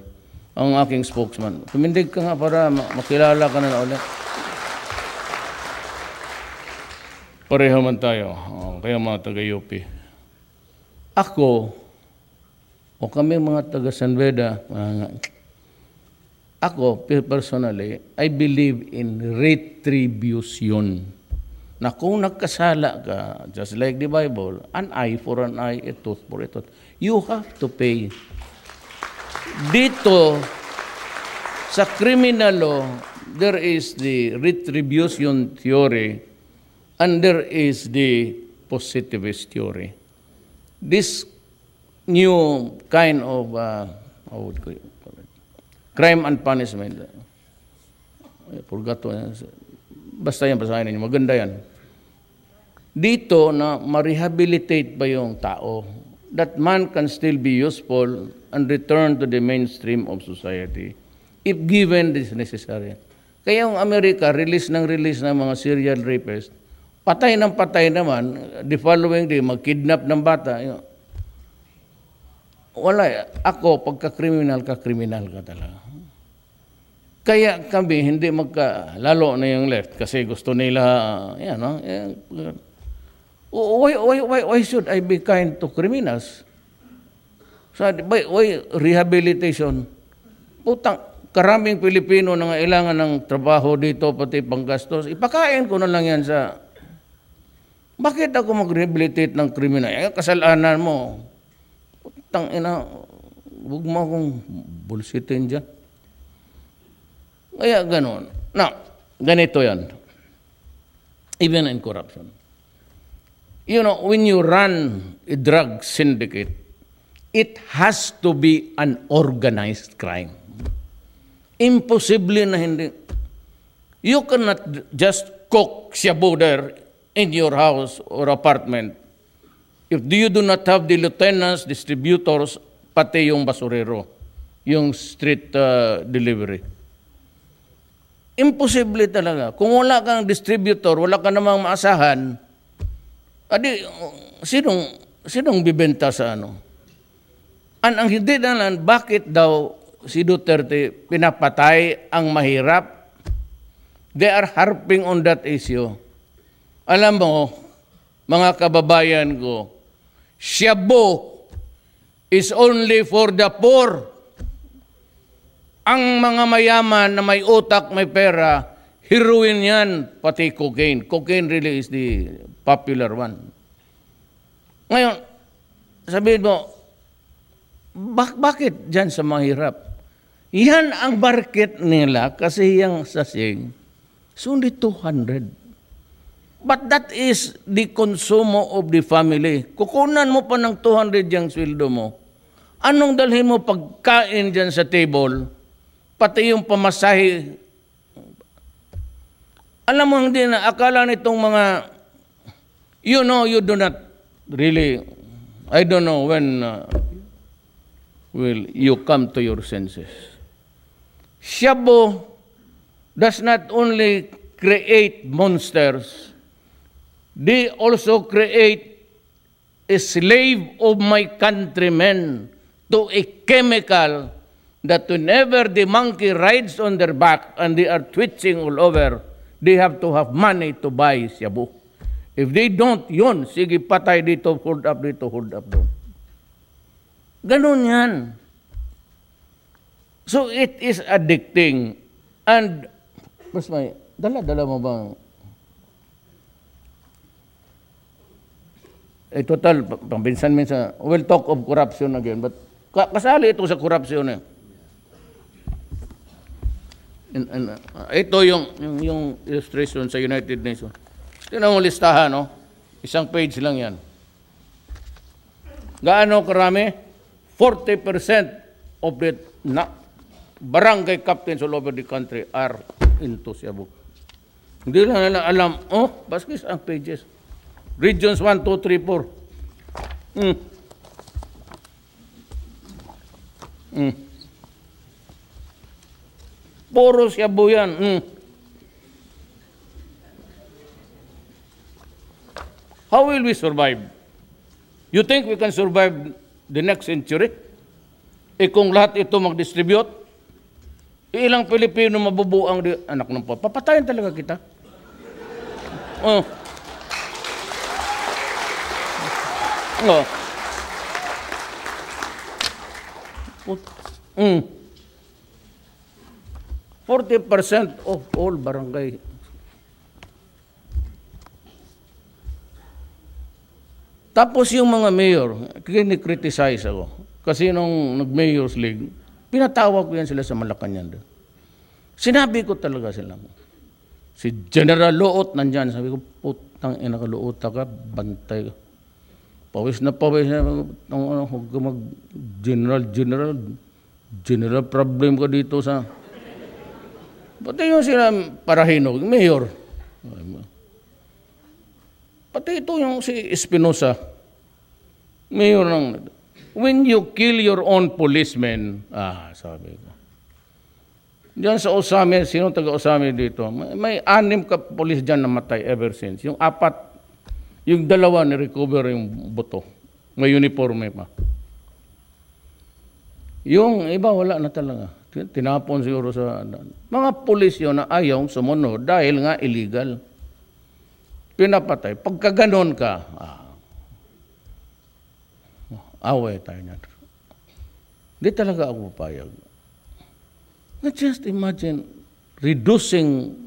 Ang aking spokesman. Tumindig ka nga para makilala ka na ulit. Pareho man tayo. Kaya mga taga-UP. Ako, o kami mga taga-San Beda, ako, personally, I believe in retribution. Na kung nagkasala ka, just like the Bible, an eye for an eye, a tooth for a tooth, you have to pay. Dito, sa criminal law, there is the retribution theory and there is the positivist theory. This new kind of, how would you call it? Crime and punishment. Purgato. Basta yan, basahin ninyo. Maganda yan. Dito na ma-rehabilitate ba yung tao, that man can still be useful and return to the mainstream of society if given this necessary. Kaya yung Amerika, release ng mga serial rapists, patay ng patay naman, the following day, mag-kidnap ng bata. Wala. Ako, pagka-kriminal ka talaga. Kaya kami, hindi lalo na yung left, kasi gusto nila, why should I be kind to criminals? Why rehabilitation? Putang, karaming Pilipino na kailangan ng trabaho dito, pati panggastos. Ipakain ko na lang yan sa... Bakit ako mag-rehabilitate ng kriminal? Kasalanan mo. Putang ina, huwag mo akong bullshitin dyan. Kaya ganon. Now, ganito yan. Even in corruption. You know, when you run a drug syndicate, it has to be an organized crime. Imposible na hindi. You cannot just cook shabu there in your house or apartment if you do not have the lieutenants, distributors, pati yung basurero, yung street delivery. Imposible talaga. Kung wala kang distributor, wala ka namang maasahan, sinong bibenta sa ano? Ang hindi na lang, bakit daw si Duterte pinapatay ang mahirap? They are harping on that issue. Alam mo, mga kababayan ko, shabu is only for the poor. Ang mga mayaman na may utak, may pera, heroin yan, pati cocaine. Cocaine really is the popular one. Ngayon, sabihin mo, bakit dyan sa mahirap? Yan ang market nila kasi yung sasing, it's only 200. But that is the konsumo of the family. Kukunan mo pa ng 200 yung sweldo mo. Anong dalhin mo pagkain dyan sa table? Pati yung pamasahe. Alam mo, hindi na, akala nitong mga, you do not really, I don't know when will you come to your senses. Shabu does not only create monsters, they also create a slave of my countrymen to a chemical that whenever the monkey rides on their back and they are twitching all over, they have to have money to buy shabu. If they don't, yun, sige patay dito, hold up doon. Ganun yan. So it is addicting. And, mas may, dala-dala mo bang, total, pambinsan-minsan, we'll talk of corruption again, but kasali ito sa corruption eh. Ito yung illustration sa United Nations. Tingnan mo listahan, no? Isang page lang yan. Gaano karami? 40% of the barangay captains all over the country are into Cebu. Hindi lang nila alam, baskis ang pages. Regions 1, 2, 3, 4. Puro Cebu yan. How will we survive? You think we can survive the next century? Kung lahat ito mag-distribute, ilang Pilipino mabubuang anak ng papatayin talaga kita. Oh. 40% of all barangay. Tapos yung mga mayor, kini-criticize ako. Kasi nung nag-Mayor's League, pinatawag ko yan sila sa Malacanang. Sinabi ko talaga sila. Si General Luot nandyan. Sabi ko, putang ina ka, Luot ka, bantay ka. Pawis na huwag ka general problem ka dito sa... Pati yung sila Parahinog, mayor. Pati ito yung si Espinosa, mayor ng... When you kill your own policemen, sabi ko. Diyan sa Osame, sino taga-Osame dito? May 6 ka police dyan namatay ever since. Yung 4, yung 2 ni-recover yung buto. May uniforme pa. Yung iba wala na talaga. Tinapon siguro sa... Mga pulis yun na ayaw sumunod dahil nga illegal. Pinapatay. Pagka ganon ka, away tayo na. Di talaga ako papayag. Just imagine reducing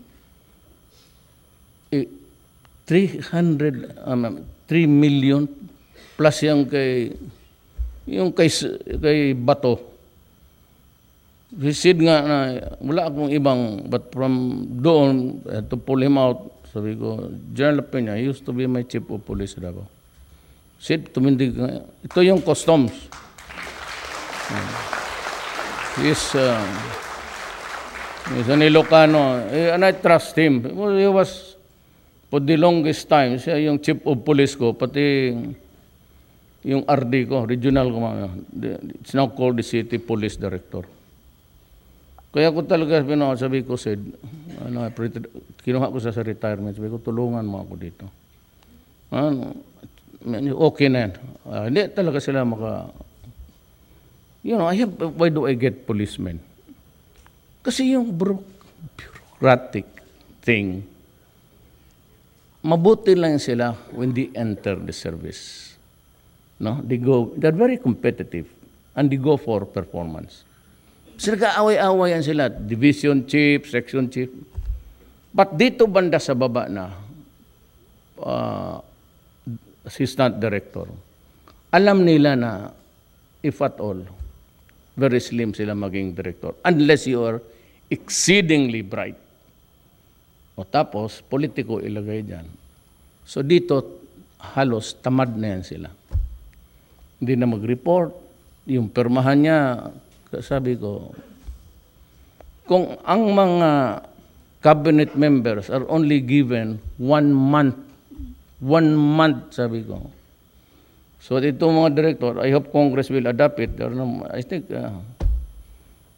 3 million plus yung kay Bato. Visit nga na wala akong ibang, but from doon to pull him out, sabi ko, General Peña, he used to be my chief of police Davao. Sid, tumindig nga. Ito yung customs. He's an Ilocano, and I trust him. He was, for the longest time, siya yung chief of police ko, pati yung RD ko, regional ko, it's now called the City Police Director. Kaya ko talaga sabi ko, Sid, kinuha ko sa retirement, sabi ko, tulungan mo ako dito. Okay na yan. Hindi talaga sila why do I get policemen? Kasi yung bureaucratic thing, mabuti lang sila when they enter the service. No? They're very competitive and they go for performance. Sila kaaway-awayan sila, division chief, section chief. But dito banda sa baba na, assistant director, alam nila na, if at all, very slim sila maging director. Unless you are exceedingly bright. O tapos, politiko ilagay dyan. So dito, halos tamad na yan sila. Hindi na mag-report. Yung permahan niya, sabi ko, kung ang mga cabinet members are only given 1 month, sabi ko. So ito mga director, I hope Congress will adopt it. I think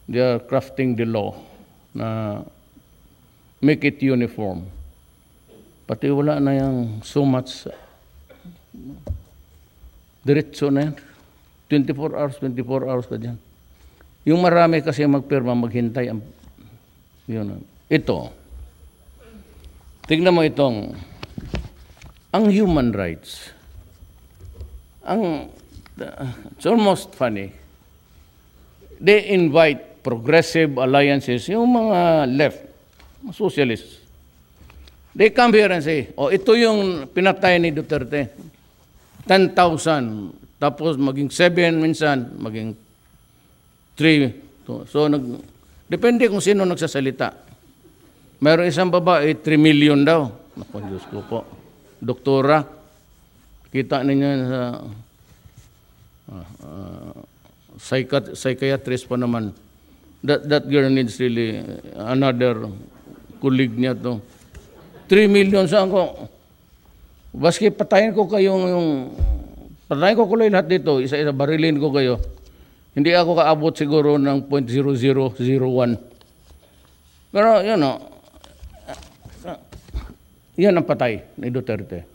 they are crafting the law na make it uniform. Pati wala na yung so much diretso na yan. 24 hours ka dyan. Yung marami kasi magpirma, maghintay. Ito. Tingnan mo itong, ang human rights. It's almost funny. They invite progressive alliances, yung mga left, socialists, they come here and say, oh, ito yung pinatay ni Duterte. 10,000, tapos maging 7 minsan, maging 3. So, depende kung sino nagsasalita. Mayroon isang babae, 3 million daw. Naku, Diyos ko po. Doktora, kita ninyo sa psychiatrist pa naman. That girl needs really another colleague niya to. 3 million saan ko? Baski patayin ko kayo patayin ko kuloy lahat dito, isa-isa barilin ko kayo. Hindi ako kaabot siguro ng 0.0001. Pero yan ang patay ni Duterte.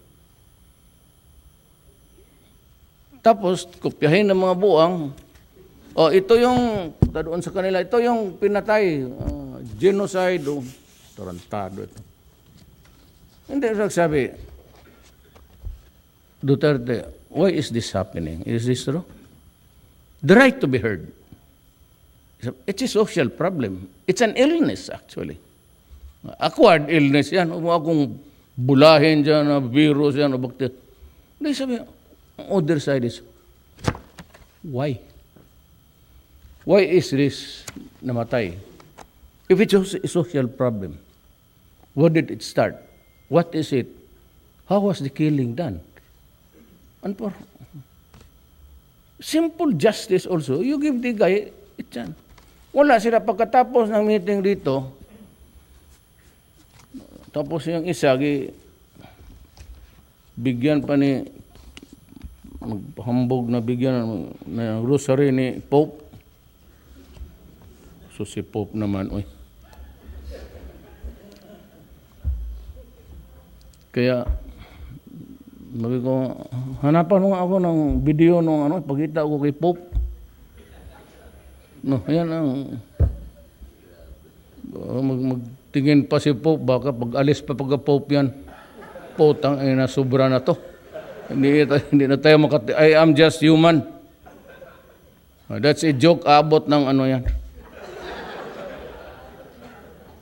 Tapos, kopyahin ng mga buang, ito yung, doon sa kanila, ito yung pinatay, genocide, tarantado ito. Hindi sabi, Duterte, why is this happening? Is this true? The right to be heard. It's a social problem. It's an illness, actually. Acquired illness yan. Huwag akong bulahin dyan, virus yan, bacteria. Hindi sabi, other side is, why? Why is this namatay? If it's a social problem, where did it start? What is it? How was the killing done? And for simple justice also, you give the guy a chance. Wala sila pagkatapos ng meeting dito, tapos yung isa, bigyan pa ni maghambog na bigyan ng rosary ni Pope. So si Pope naman, Kaya, sabi ko, hanapan mo ako ng video nung pagkita ko kay Pope. No, yan ang magtingin pa si Pope, baka pag-alis pa pagka-Pope yan, potang na sobra na to. Hindi na tayo I am just human. That's a joke, abot ng yan.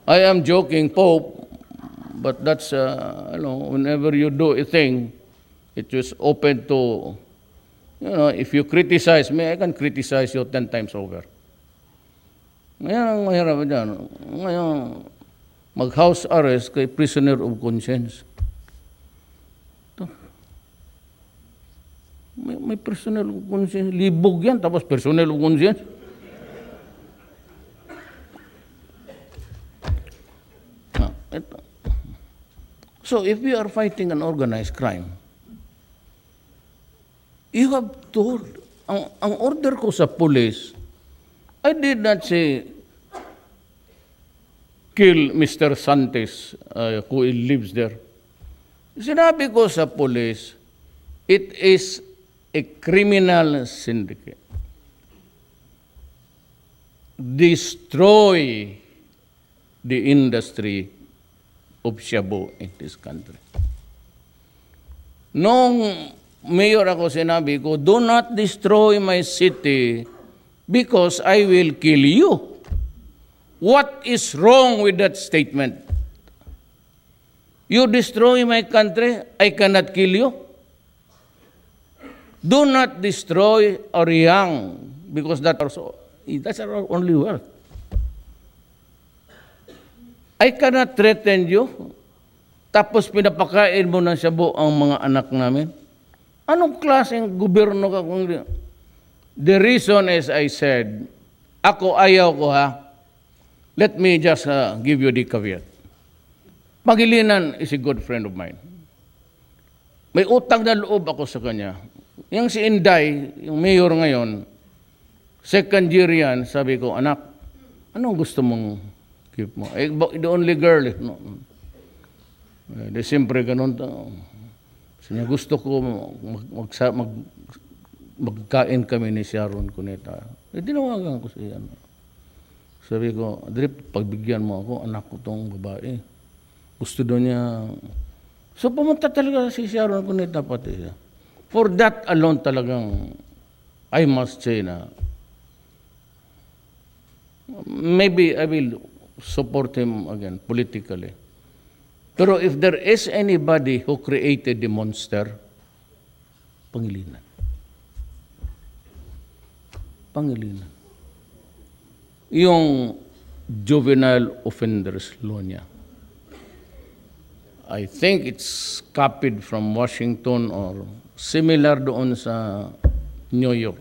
I am joking, Pope, but that's, whenever you do a thing, it is open to, if you criticize me, I can criticize you 10 times over. Ngayon ang mahirap dyan. Ngayon, mag-house arrest kay prisoner of conscience. May prisoner of conscience. Libog yan, tapos prisoner of conscience. So, if you are fighting an organized crime, you have to, ang order ko sa police, I did not say, kill Mr. Santos who lives there. Sinabi ko sa police, it is a criminal syndicate. Destroy the industry of shabu in this country. Nung mayor ako, sinabi ko, do not destroy my city because I will kill you. What is wrong with that statement? You destroy my country, I cannot kill you. Do not destroy our young because that's our only wealth. I cannot threaten you, tapos pinapakain mo ng shabu ang mga anak namin. Anong klaseng gobyerno ka kung di? The reason is I said, ako ayaw ko let me just give you the caveat. Pangilinan is a good friend of mine. May utang na loob ako sa kanya. Yung si Inday, yung mayor ngayon, second year yan, sabi ko, anak, anong gusto mong give mo? The only girl. No. Siyempre, ganun. Siya gusto ko magkain kami ni Sharon Cuneta. Tinawagan ko siya. Sabi ko, Drip, pagbigyan mo ako, anak ko tong babae. Gusto doon niya. So pumunta talaga si Sharon Cuneta pati siya. For that alone talagang, I must say na, maybe I will support him again politically. Pero if there is anybody who created the monster, Pangilinan. Pangilinan. Yung juvenile offenders law niya. I think it's copied from Washington or similar doon sa New York.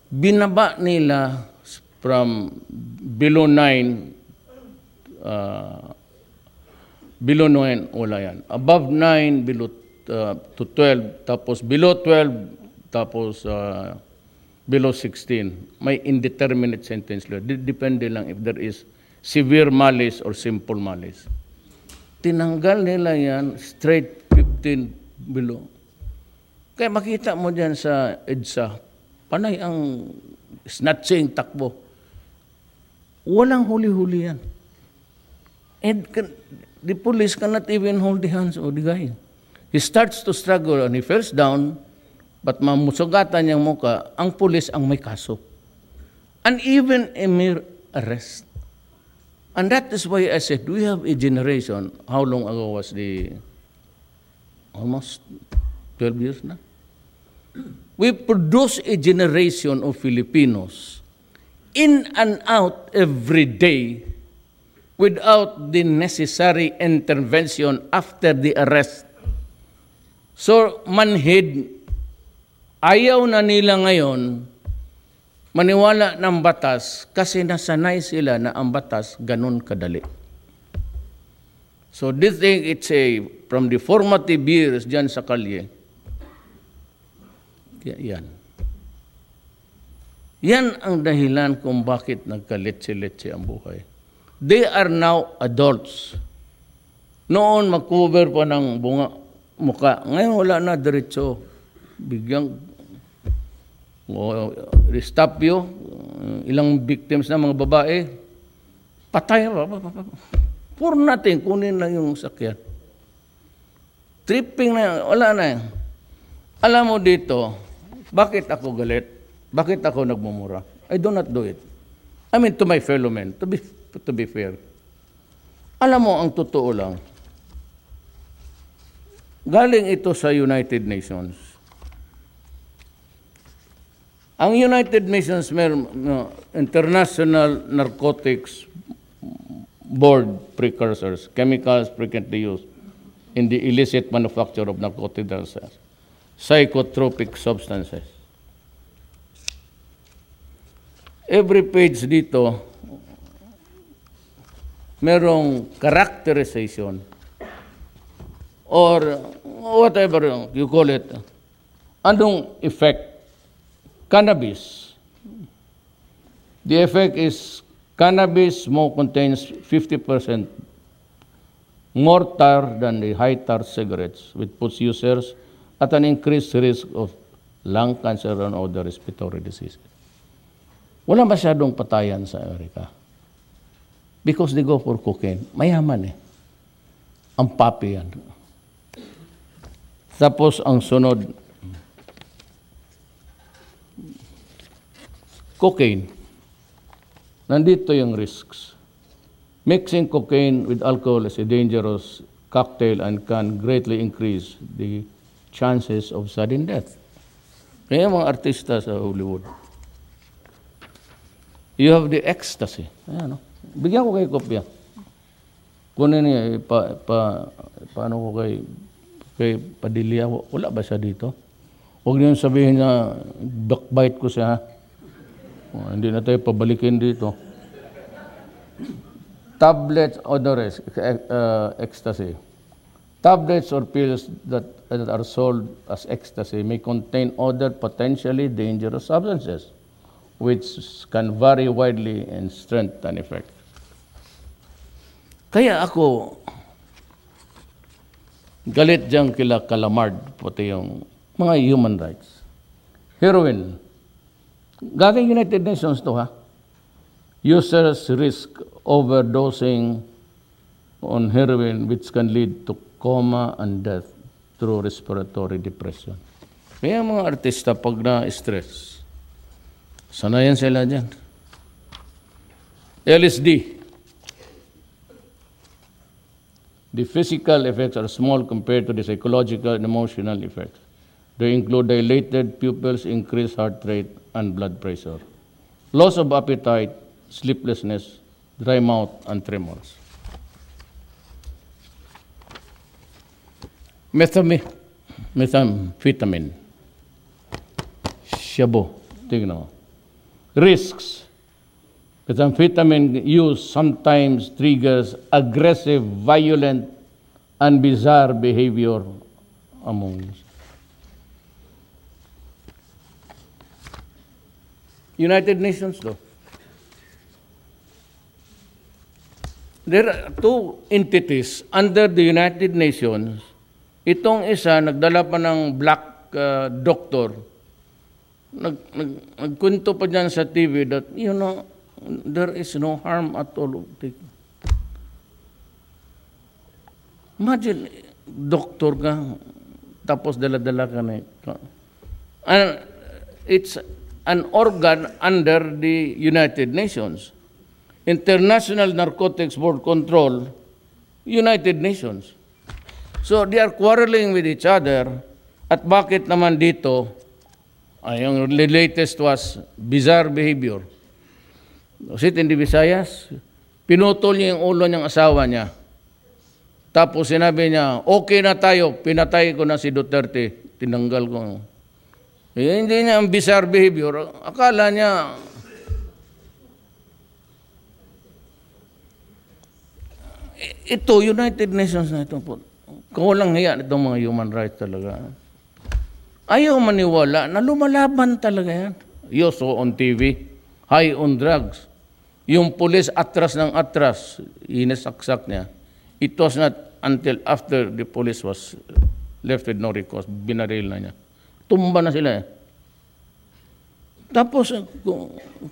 Binaba nila from below 9, wala yan. Above 9, below to 12, tapos below 12, tapos below 16. May indeterminate sentence law. Depende lang if there is severe malice or simple malice. Tinanggal nila yan straight 15 below. Kaya makita mo dyan sa EDSA, panay ang snatching, takbo. Walang huli-huli yan. And the police cannot even hold the hands of the guy. He starts to struggle and he falls down, but mamusugatan niyang muka, ang police ang may kaso. And even a mere arrest. And that is why I said, we have a generation. How long ago was almost 12 years na? We produce a generation of Filipinos in and out every day without the necessary intervention after the arrest. So, manhid, ayaw na nila ngayon maniwala ng batas kasi nasanay sila na ang batas ganun kadali. So this thing, it's from the formative years dyan sa kalye, yan. Yan ang dahilan kung bakit nagkaletse-letse ang buhay. They are now adults. Noon mag-cover pa ng muka. Ngayon wala na diretso. Bigyang stop you, ilang victims na mga babae, patay, for nothing, kunin lang yung sakyan. Tripping na, wala na. Alam mo dito, bakit ako galit? Bakit ako nagmumura? I do not do it. I mean, to my fellow men, to be fair. Alam mo, ang totoo lang, galing ito sa United Nations. Ang United Nations International Narcotics Board precursors, chemicals frequently used in the illicit manufacture of narcotic drugs, psychotropic substances. Every page dito, merong characterization or whatever you call it. Anong effect? Cannabis. The effect is cannabis smoke contains 50% more tar than the high tar cigarettes, which puts users at an increased risk of lung cancer and other respiratory diseases. Wala masyadong patayan sa Amerika. Because they go for cocaine. Mayaman eh. Ang papi yan. Tapos ang sunod, cocaine. Nandito yung risks. Mixing cocaine with alcohol is a dangerous cocktail and can greatly increase the chances of sudden death. Kaya mga artista sa Hollywood. You have the ecstasy. Ayan, no? Bigyan ko kayo kopya. Kunin niya, paano ko kay Padilla, wala ba siya dito? Huwag niyo sabihin na backbite ko siya, ha? Hindi na tayo pabalikin dito. Tablets or ecstasy. Tablets or pills that are sold as ecstasy may contain other potentially dangerous substances, which can vary widely in strength and effect. Kaya ako, galit dyan kila Calamard, pati yung mga human rights. Heroin. Galing United Nations to, ha? Users risk overdosing on heroin which can lead to coma and death through respiratory depression. Kaya mga artista, pag na-stress, Sanayan sila dyan. LSD. The physical effects are small compared to the psychological and emotional effects. They include dilated pupils, increased heart rate, and blood pressure, loss of appetite, sleeplessness, dry mouth, and tremors. Methamphetamine. Shabu. Tignan mo. Risks. Methamphetamine use sometimes triggers aggressive, violent, and bizarre behavior among us. United Nations, though. There are two entities under the United Nations. Itong isa, nagdala pa ng black doctor. Nagkwento pa dyan sa TV that, you know, there is no harm at all. Imagine, doktor ka, tapos dala-dala ka na. And it's an organ under the United Nations. International Narcotics Board Control, United Nations. So they are quarreling with each other. At bakit naman dito, yung latest was bizarre behavior. Sit in the Visayas, pinutol niya yung ulo niyang asawa niya. Tapos sinabi niya, okay na tayo, pinatay ko na si Duterte, tinanggal ko. Hindi niya ang bizarre behavior. Akala niya, ito, United Nations na ito po. Kulang hiya itong mga human rights talaga. Ayaw maniwala na lumalaban talaga yan. You saw on TV, high on drugs. Yung pulis atras ng atras, inisaksak niya. It was not until after the police was left with no recourse, binaril na niya. Tumba na sila eh. Tapos,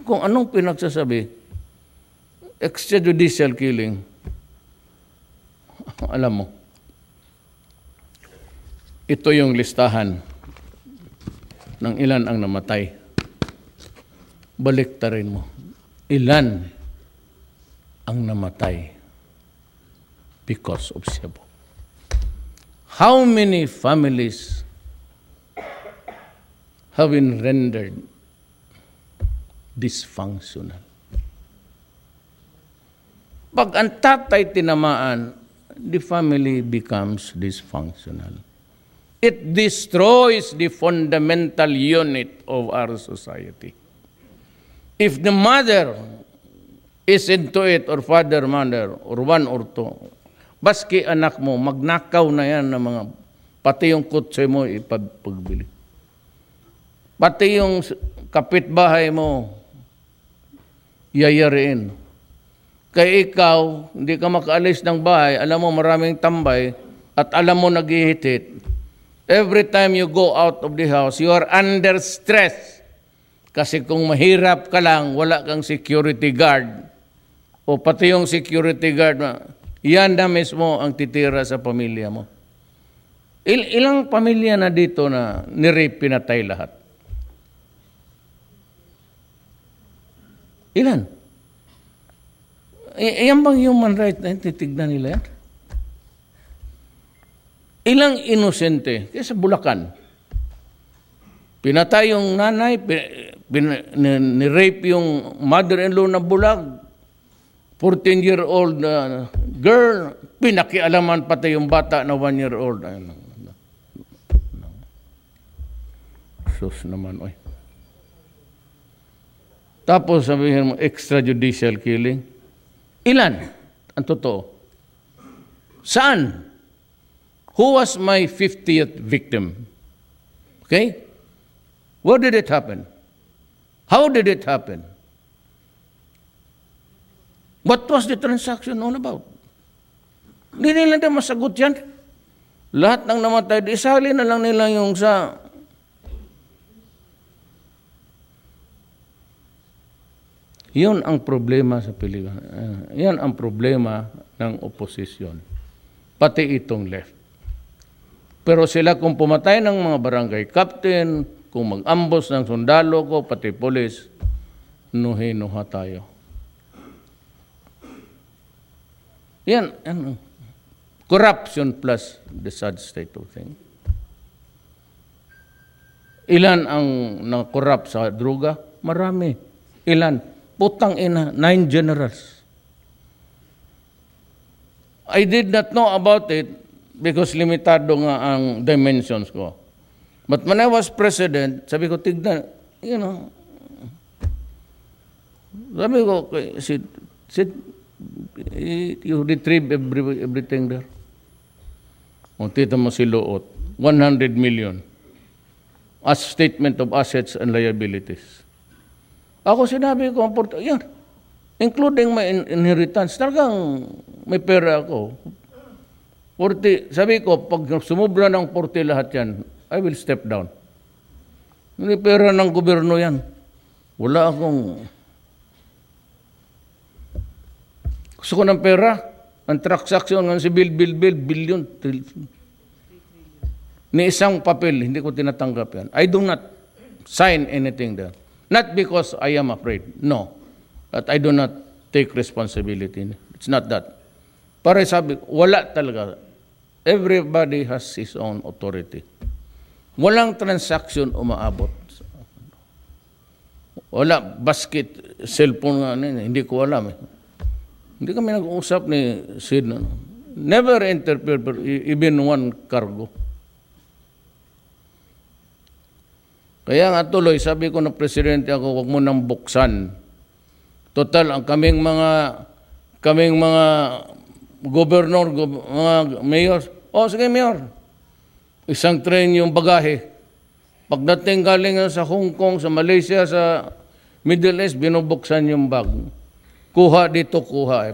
kung anong pinagsasabi, extrajudicial killing, alam mo, ito yung listahan ng ilan ang namatay. Baliktarin mo. Ilan ang namatay because of Cebu? How many families have been rendered dysfunctional? Pag ang tatay tinamaan, the family becomes dysfunctional. It destroys the fundamental unit of our society. If the mother is into it, or father, mother, or one or two, baski anak mo, magnakaw na yan ng mga, pati yung kutse mo ipagbili. Pati yung kapitbahay mo, yayariin. Kaya ikaw, hindi ka makaalis ng bahay, alam mo maraming tambay, at alam mo naghihitit. Every time you go out of the house, you are under stress. Kasi kung mahirap ka lang, wala kang security guard, o pati yung security guard, yan na mismo ang titira sa pamilya mo. Ilang pamilya na dito na nirape, pinatay lahat? Ilan? Yan bang human right na titignan nila yan? Ilang inosente? Kaya sa Bulacan, pinatay yung nanay, nirape yung mother-in-law na bulag, 14-year-old girl, pinakialaman pati yung bata na 1-year-old. Sus naman, oy. Tapos sabihin mo, extrajudicial killing. Ilan? Ang totoo. Saan? Who was my 50th victim? Okay? Where did it happen? How did it happen? What was the transaction all about? Hindi nila na masagot yan. Lahat ng namatay, isali na lang nila yung sa... Yun ang problema sa Pilipinas. Yan ang problema ng oposisyon. Pati itong left. Pero sila kung pumatay ng mga barangay captain, kung mag-ambos ng sundalo ko, pati polis, nuhi-nuha tayo. Yan, ano, corruption plus the sad state of things. Ilan ang na-corrupt sa droga? Marami. Ilan? Putang ina, 9 generals. I did not know about it because limitado nga ang dimensions ko. But when I was president, sabi ko, tignan, you know, sabi ko, Sid, you retrieve everything there. O, tita mo si Luot, 100 million as statement of assets and liabilities. Ako sinabi ko, yan, including my inheritance, talagang may pera ako. 40, sabi ko, pag sumubra ng 40 lahat yan, I will step down. May pera ng gobyerno yan. Wala akong... Gusto ko ng pera. Ang transaction ng si billion. Ni isang papel, hindi ko tinatanggap yan. I do not sign anything there. Not because I am afraid. No. But I do not take responsibility. It's not that. Para sabi, wala talaga. Everybody has his own authority. Walang transaction umaabot. Wala, basket, cellphone nga, hindi ko alam eh. Hindi kami nag-uusap ni Sid. Never interfere, even one cargo. Kaya nga tuloy, sabi ko na presidente ako, huwag mo nang buksan. Total, ang kaming mga gobernador, mga mayor, sige mayor, isang train yung bagahe. Pagdating galing sa Hong Kong, sa Malaysia, sa Middle East, binubuksan yung bag. Kuha dito, kuha.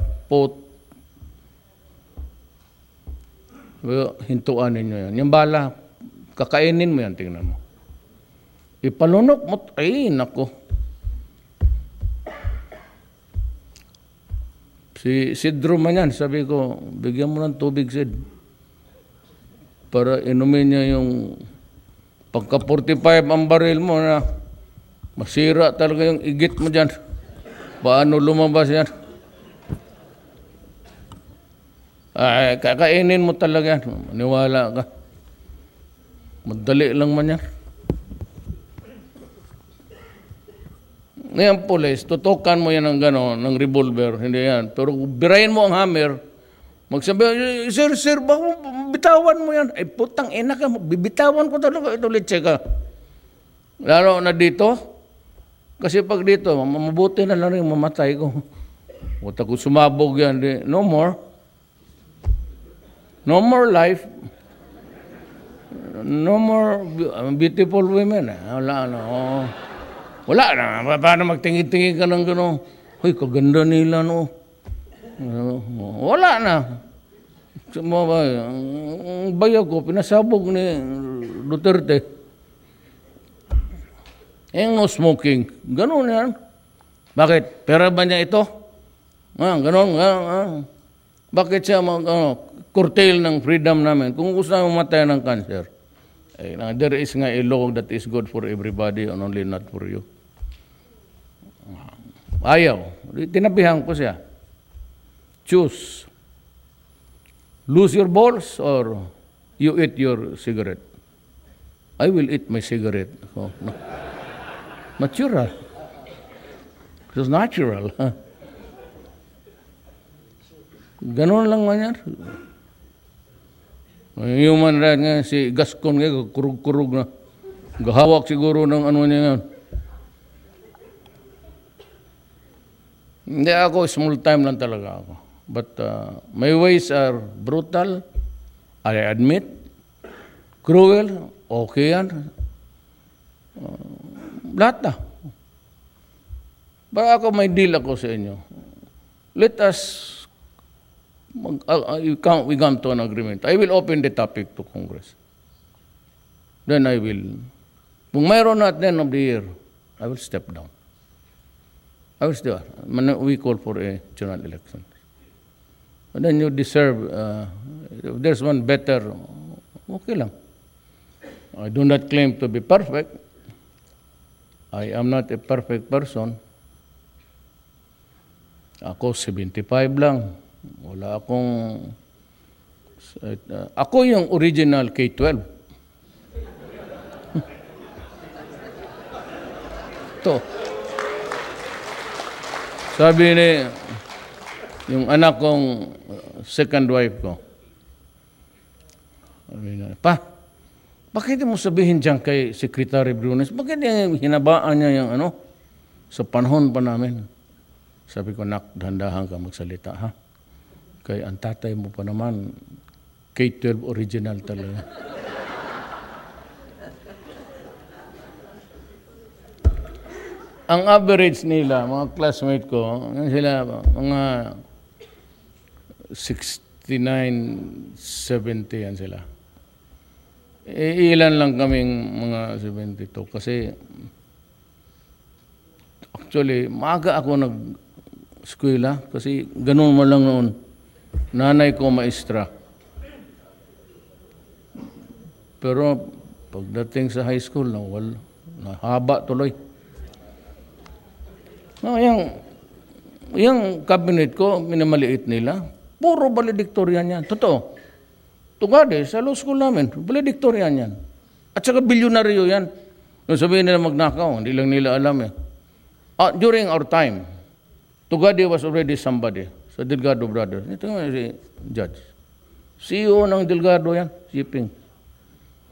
Hintuan ninyo yan. Yung bala, kakainin mo yan, tingnan mo. Ipalunok mo, ay, nako. Si Sidro man yan, sabi ko, bigyan mo ng tubig, Sid. Para inumin niya yung pagka-45 ang baril mo na masira talaga yung igit mo dyan. Paano lumabas yan? Ay, kakainin mo talaga yan. Maniwala ka. Madali lang man yan. Ngayon, police, tutukan mo yan ng gano'n, ng revolver, hindi yan. Pero birayin mo ang hammer, magsabi, sir, bitawan mo yan. Ay, putang ina ka, bibitawan ko talaga ito, litse ka. Lalo na dito, kasi pag dito, mabuti na lang rin mamatay ko. Huwag ako sumabog yan. No more. No more life. No more beautiful women. Wala na. Oh. Wala na. Paano magtingin-tingin ka ng gano'n? Uy, kaganda nila, no? Wala na. Ang bayaw ko, pinasabog ni Duterte. No smoking. Ganun yan. Bakit? Pera ba niya ito? Ganun. Bakit siya curtail ng freedom namin? Kung gusto namin matay ng cancer, there is nga a law that is good for everybody and only not for you. Ayaw. Tinabihan ko siya. Choose. Lose your balls or you eat your cigarette. I will eat my cigarette. So, no. Natural. It was natural. Huh? Ganon lang man yan. Human rights nga, si Gascon nga, kurug-kurug na. Gahawak siguro ng ano niya nga. Hindi ako, small time lang talaga ako. But my ways are brutal, I admit. Cruel, okay yan. Lahat na. Baka ako may deal ako sa inyo. Let us, we come to an agreement. I will open the topic to Congress. Then I will, kung mayroon na at the end of the year, I will step down. I will step down. We call for a general election. And then you deserve, if there's one better, okay lang. I do not claim to be perfect. I am not a perfect person. Ako 75 lang. Wala akong... ako yung original K-12. Ito. Sabi ni yung anak kong second wife ko, sabi na, Pa, bakit mo sabihin dyan kay Secretary Brunes? Bakit hinabaan niya yung sa panahon pa namin? Sabi ko, nak, dahan-dahan ka magsalita, ha? Kaya ang tatay mo pa naman, K-12 original talaga. Ang average nila, mga classmate ko, sila, mga 69, 70 yan sila. Ilan lang kaming mga 72 kasi actually, maaga ako nag-eskwela kasi ganun mo lang noon. Nanay ko maestra. Pero pagdating sa high school, nahaba tuloy. No, yung cabinet ko, minamaliit nila. Puro valedictorian yan. Totoo. Tugade, sa law school namin, valedictorian yan. At saka bilyonaryo yan. Nung sabihin nila magnakaw, hindi lang nila alam eh. During our time, Tugade was already somebody sa Delgado Brothers. Ito nga si Judge. CEO ng Delgado yan, shipping.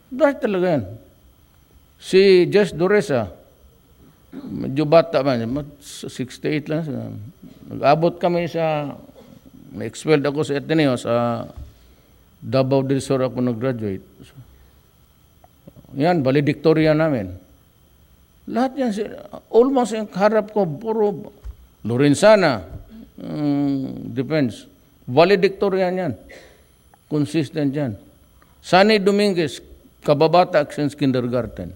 Dahil talaga yan. Si Judge Doresa, medyo bata ba, 68 lang. Nag-abot kami sa, na-expelled ako sa Ateneo, sa Davao del Sur ako nag-graduate. Yan, valedictorian namin. Lahat yan, almost yung harap ko, puro Lorenzana, defense. Valedictorian yan. Consistent yan. Sunny Dominguez, kababata since kindergarten.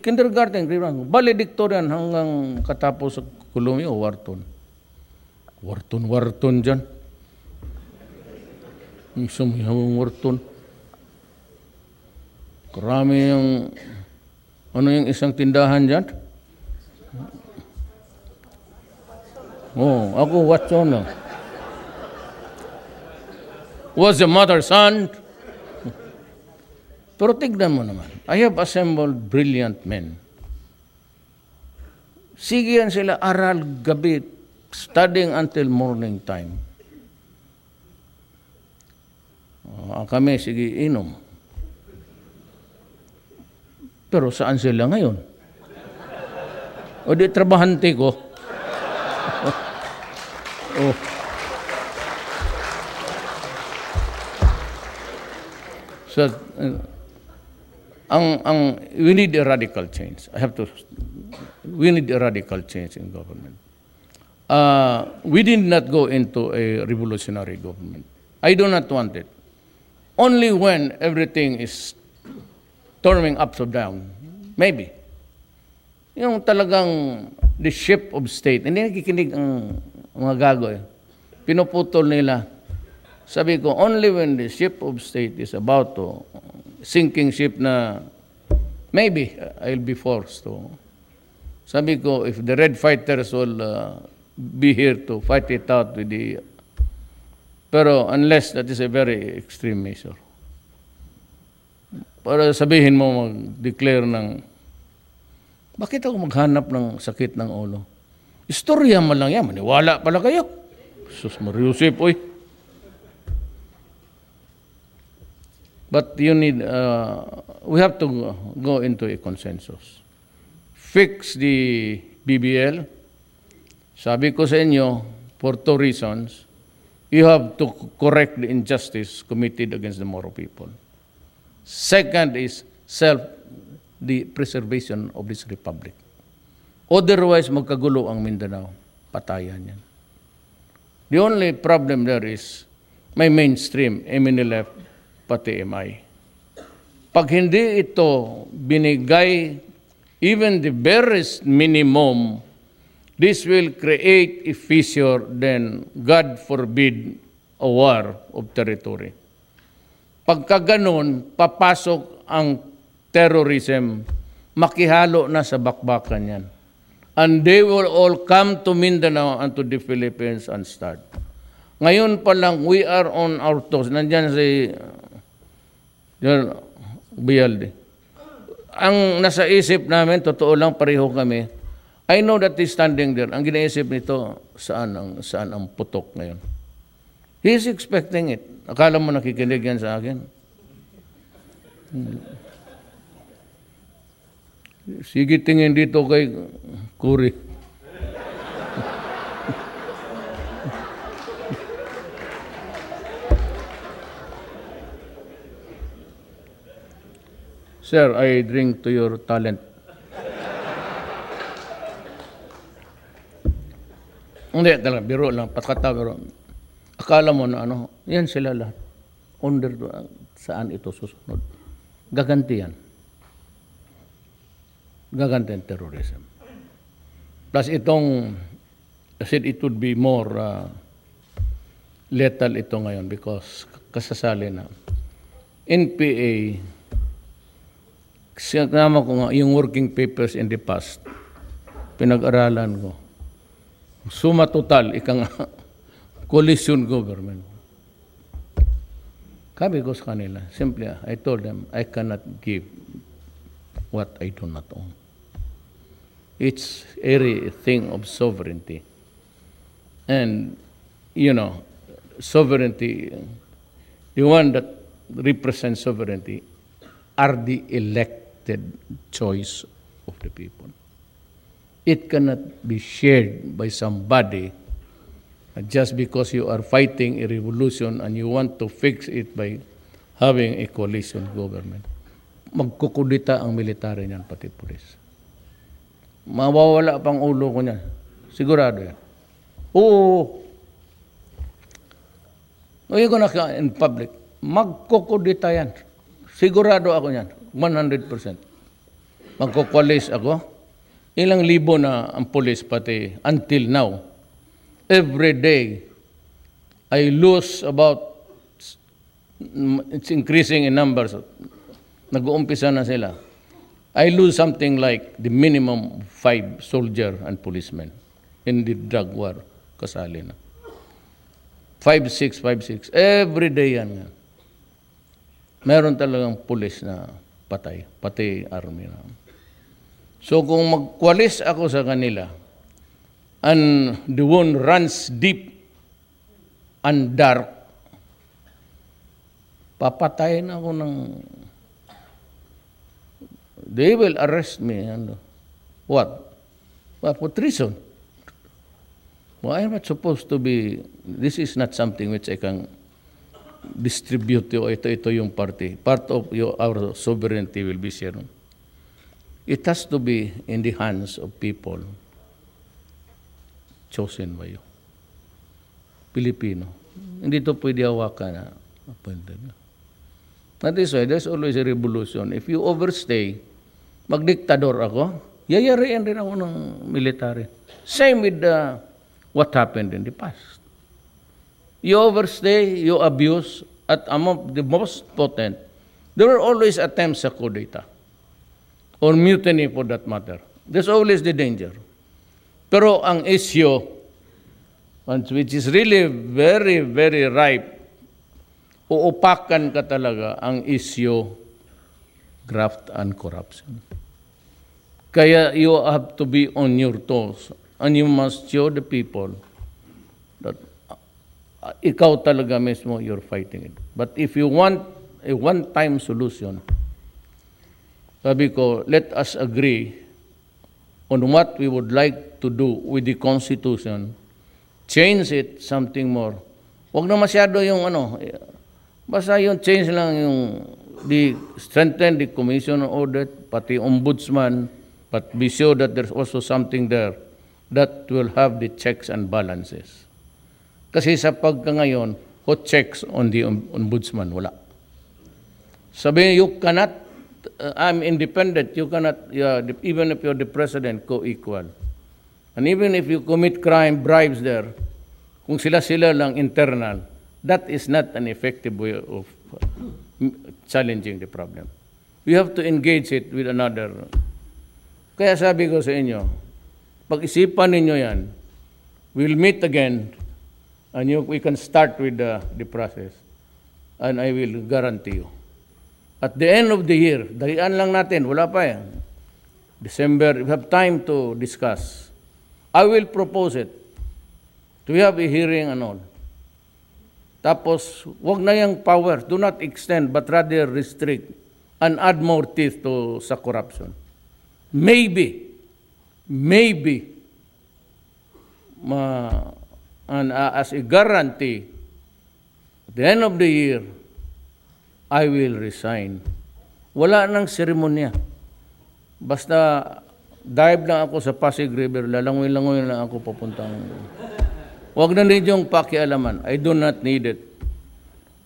Kindergarten, grade 1. Valedictorian hanggang katapos sa Columbia o Wharton. Wharton dyan. Yung sumihawang Wharton. Karami yung, yung isang tindahan dyan? Ako Watson lang. Was the mother, son? Pero tignan mo naman, I have assembled brilliant men. Sige yan sila aral gabi, studying until morning time. Kami, sige, inom. Pero saan sila ngayon? O di trabahante ko. So, we need a radical change. We need a radical change in government. We did not go into a revolutionary government. I do not want it. Only when everything is turning upside down, maybe. Yung talagang the ship of state, hindi nakikinig ang mga gago eh. Pinuputol nila. Sabi ko, only when the ship of state is about to sinking ship na maybe I'll be forced to. Sabi ko, if the Red Fighters will be here to fight it out with the... Pero unless that is a very extreme measure. Para sabihin mo, mag-declare ng, bakit ako maghanap ng sakit ng ulo? Istorya man lang yan, maniwala pala kayo. Sus Mariusip, oy. But you need, we have to go into a consensus. Fix the BBL. Sabi ko sa inyo, for 2 reasons. You have to correct the injustice committed against the Moro people. Second is the preservation of this republic. Otherwise, magkagulo ang Mindanao. Patayan yan. The only problem there is may mainstream, MN left, pati MI. Pag hindi ito binigay even the barest minimum, this will create a fissure, then God forbid a war of territory. Pagka ganun, papasok ang terrorism, makihalo na sa bakbakan yan. And they will all come to Mindanao and to the Philippines and start. Ngayon pa lang, we are on our toes. Nandyan si Bialde. Ang nasa isip namin, totoo lang, pareho kami. I know that he's standing there. Ang ginaisip nito, saan ang putok ngayon? He's expecting it. Akala mo nakikinig yan sa akin? Sige, tingin dito kay Kuri. Sir, I drink to your talent. Hindi, talaga, biro lang, patkata, biro. Akala mo na yan sila lahat. Under, saan ito susunod? Gaganti yan. Gaganti ang terrorism. Plus itong, I said it would be more lethal ito ngayon because kasasali na. NPA, sinama ko nga, yung working papers in the past, pinag-aralan ko. Suma total, ikang coalition government. Sabi ko sa kanila, simply, I told them, I cannot give what I do not own. It's a thing of sovereignty. And, sovereignty, the one that represents sovereignty are the elected choice of the people. It cannot be shared by somebody just because you are fighting a revolution and you want to fix it by having a coalition government. Magkukudita ang military niyan, pati pulis. Mawawala pang ulo ko niyan. Sigurado yan. Oo. Ngayon ko na in public, magkukudita yan. Sigurado ako niyan. 100%. Magkukwalis ako. Ilang libo na ang pulis pati until now. Every day, I lose about, it's increasing in numbers. Nag-uumpisa na sila. I lose something like the minimum 5 soldier and policemen in the drug war. Kasali na. 5, 6. Every day yan nga. Meron talagang pulis na patay. Pati army na. So kung magkwalis ako sa kanila, and the wound runs deep and dark, papatayin ako ng... They will arrest me. What? Well, for treason. Well, I'm not supposed to be... This is not something which I can distribute. Ito yung party. Part of our sovereignty will be shared. It has to be in the hands of people chosen by you. Pilipino. Hindi ito pwede hawakan na appointed. That is why there's always a revolution. If you overstay, magdiktador ako, yayariin rin ako ng military. Same with what happened in the past. You overstay, you abuse, at among the most potent, there were always attempts sa coup d'etat. Or mutiny for that matter. There's always the danger. Pero ang issue, which is really very, very ripe, uupakan ka talaga ang issue, graft and corruption. Kaya you have to be on your toes and you must show the people that ikaw talaga mismo, you're fighting it. But if you want a one-time solution, sabi ko, let us agree on what we would like to do with the Constitution, change it something more. Huwag na masyado yung basta yung change lang yung strengthen the Commission on Audit, pati Ombudsman, but be sure that there's also something there that will have the checks and balances. Kasi sa ngayon, who checks on the Ombudsman? Wala. Sabi, you cannot, I'm independent, you cannot, even if you're the president, co-equal. And even if you commit crime, bribes there, kung sila lang internal, that is not an effective way of challenging the problem. We have to engage it with another. Kaya sabi ko sa inyo, Pag-isipan ninyo yan. We'll meet again and we can start with the process. And I will guarantee you. At the end of the year, dalian lang natin, wala pa eh. December, we have time to discuss. I will propose it. To have a hearing and all. Tapos, wag na yung power. Do not extend, but rather restrict and add more teeth sa corruption. Maybe, and as a guarantee, at the end of the year, I will resign. Wala nang seremonya. Basta dive lang ako sa Pasig River, lalangoy-langoy lang ako papuntang. Huwag na ninyong pakialaman. I do not need it.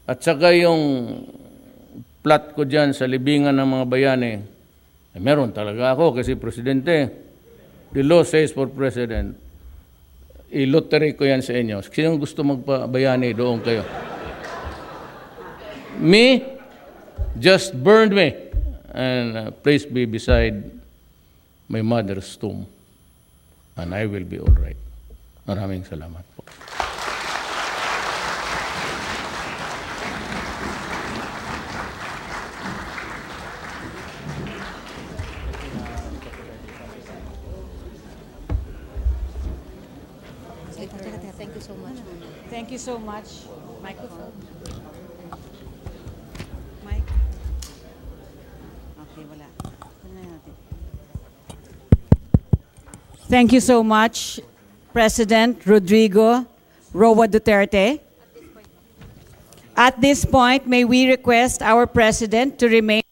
At saka yung plot ko dyan sa libingan ng mga bayani, meron talaga ako kasi presidente. The law says for president, i-lottery ko yan sa inyo. Sinong gusto magpabayani, doon kayo. Me, just burn me and place me beside my mother's tomb and I will be all right. Maraming salamat po. Thank you so much. Thank you so much. Microphone. Mike? Okay, wala. Thank you so much, President Rodrigo Roa Duterte. At this point, may we request our President to remain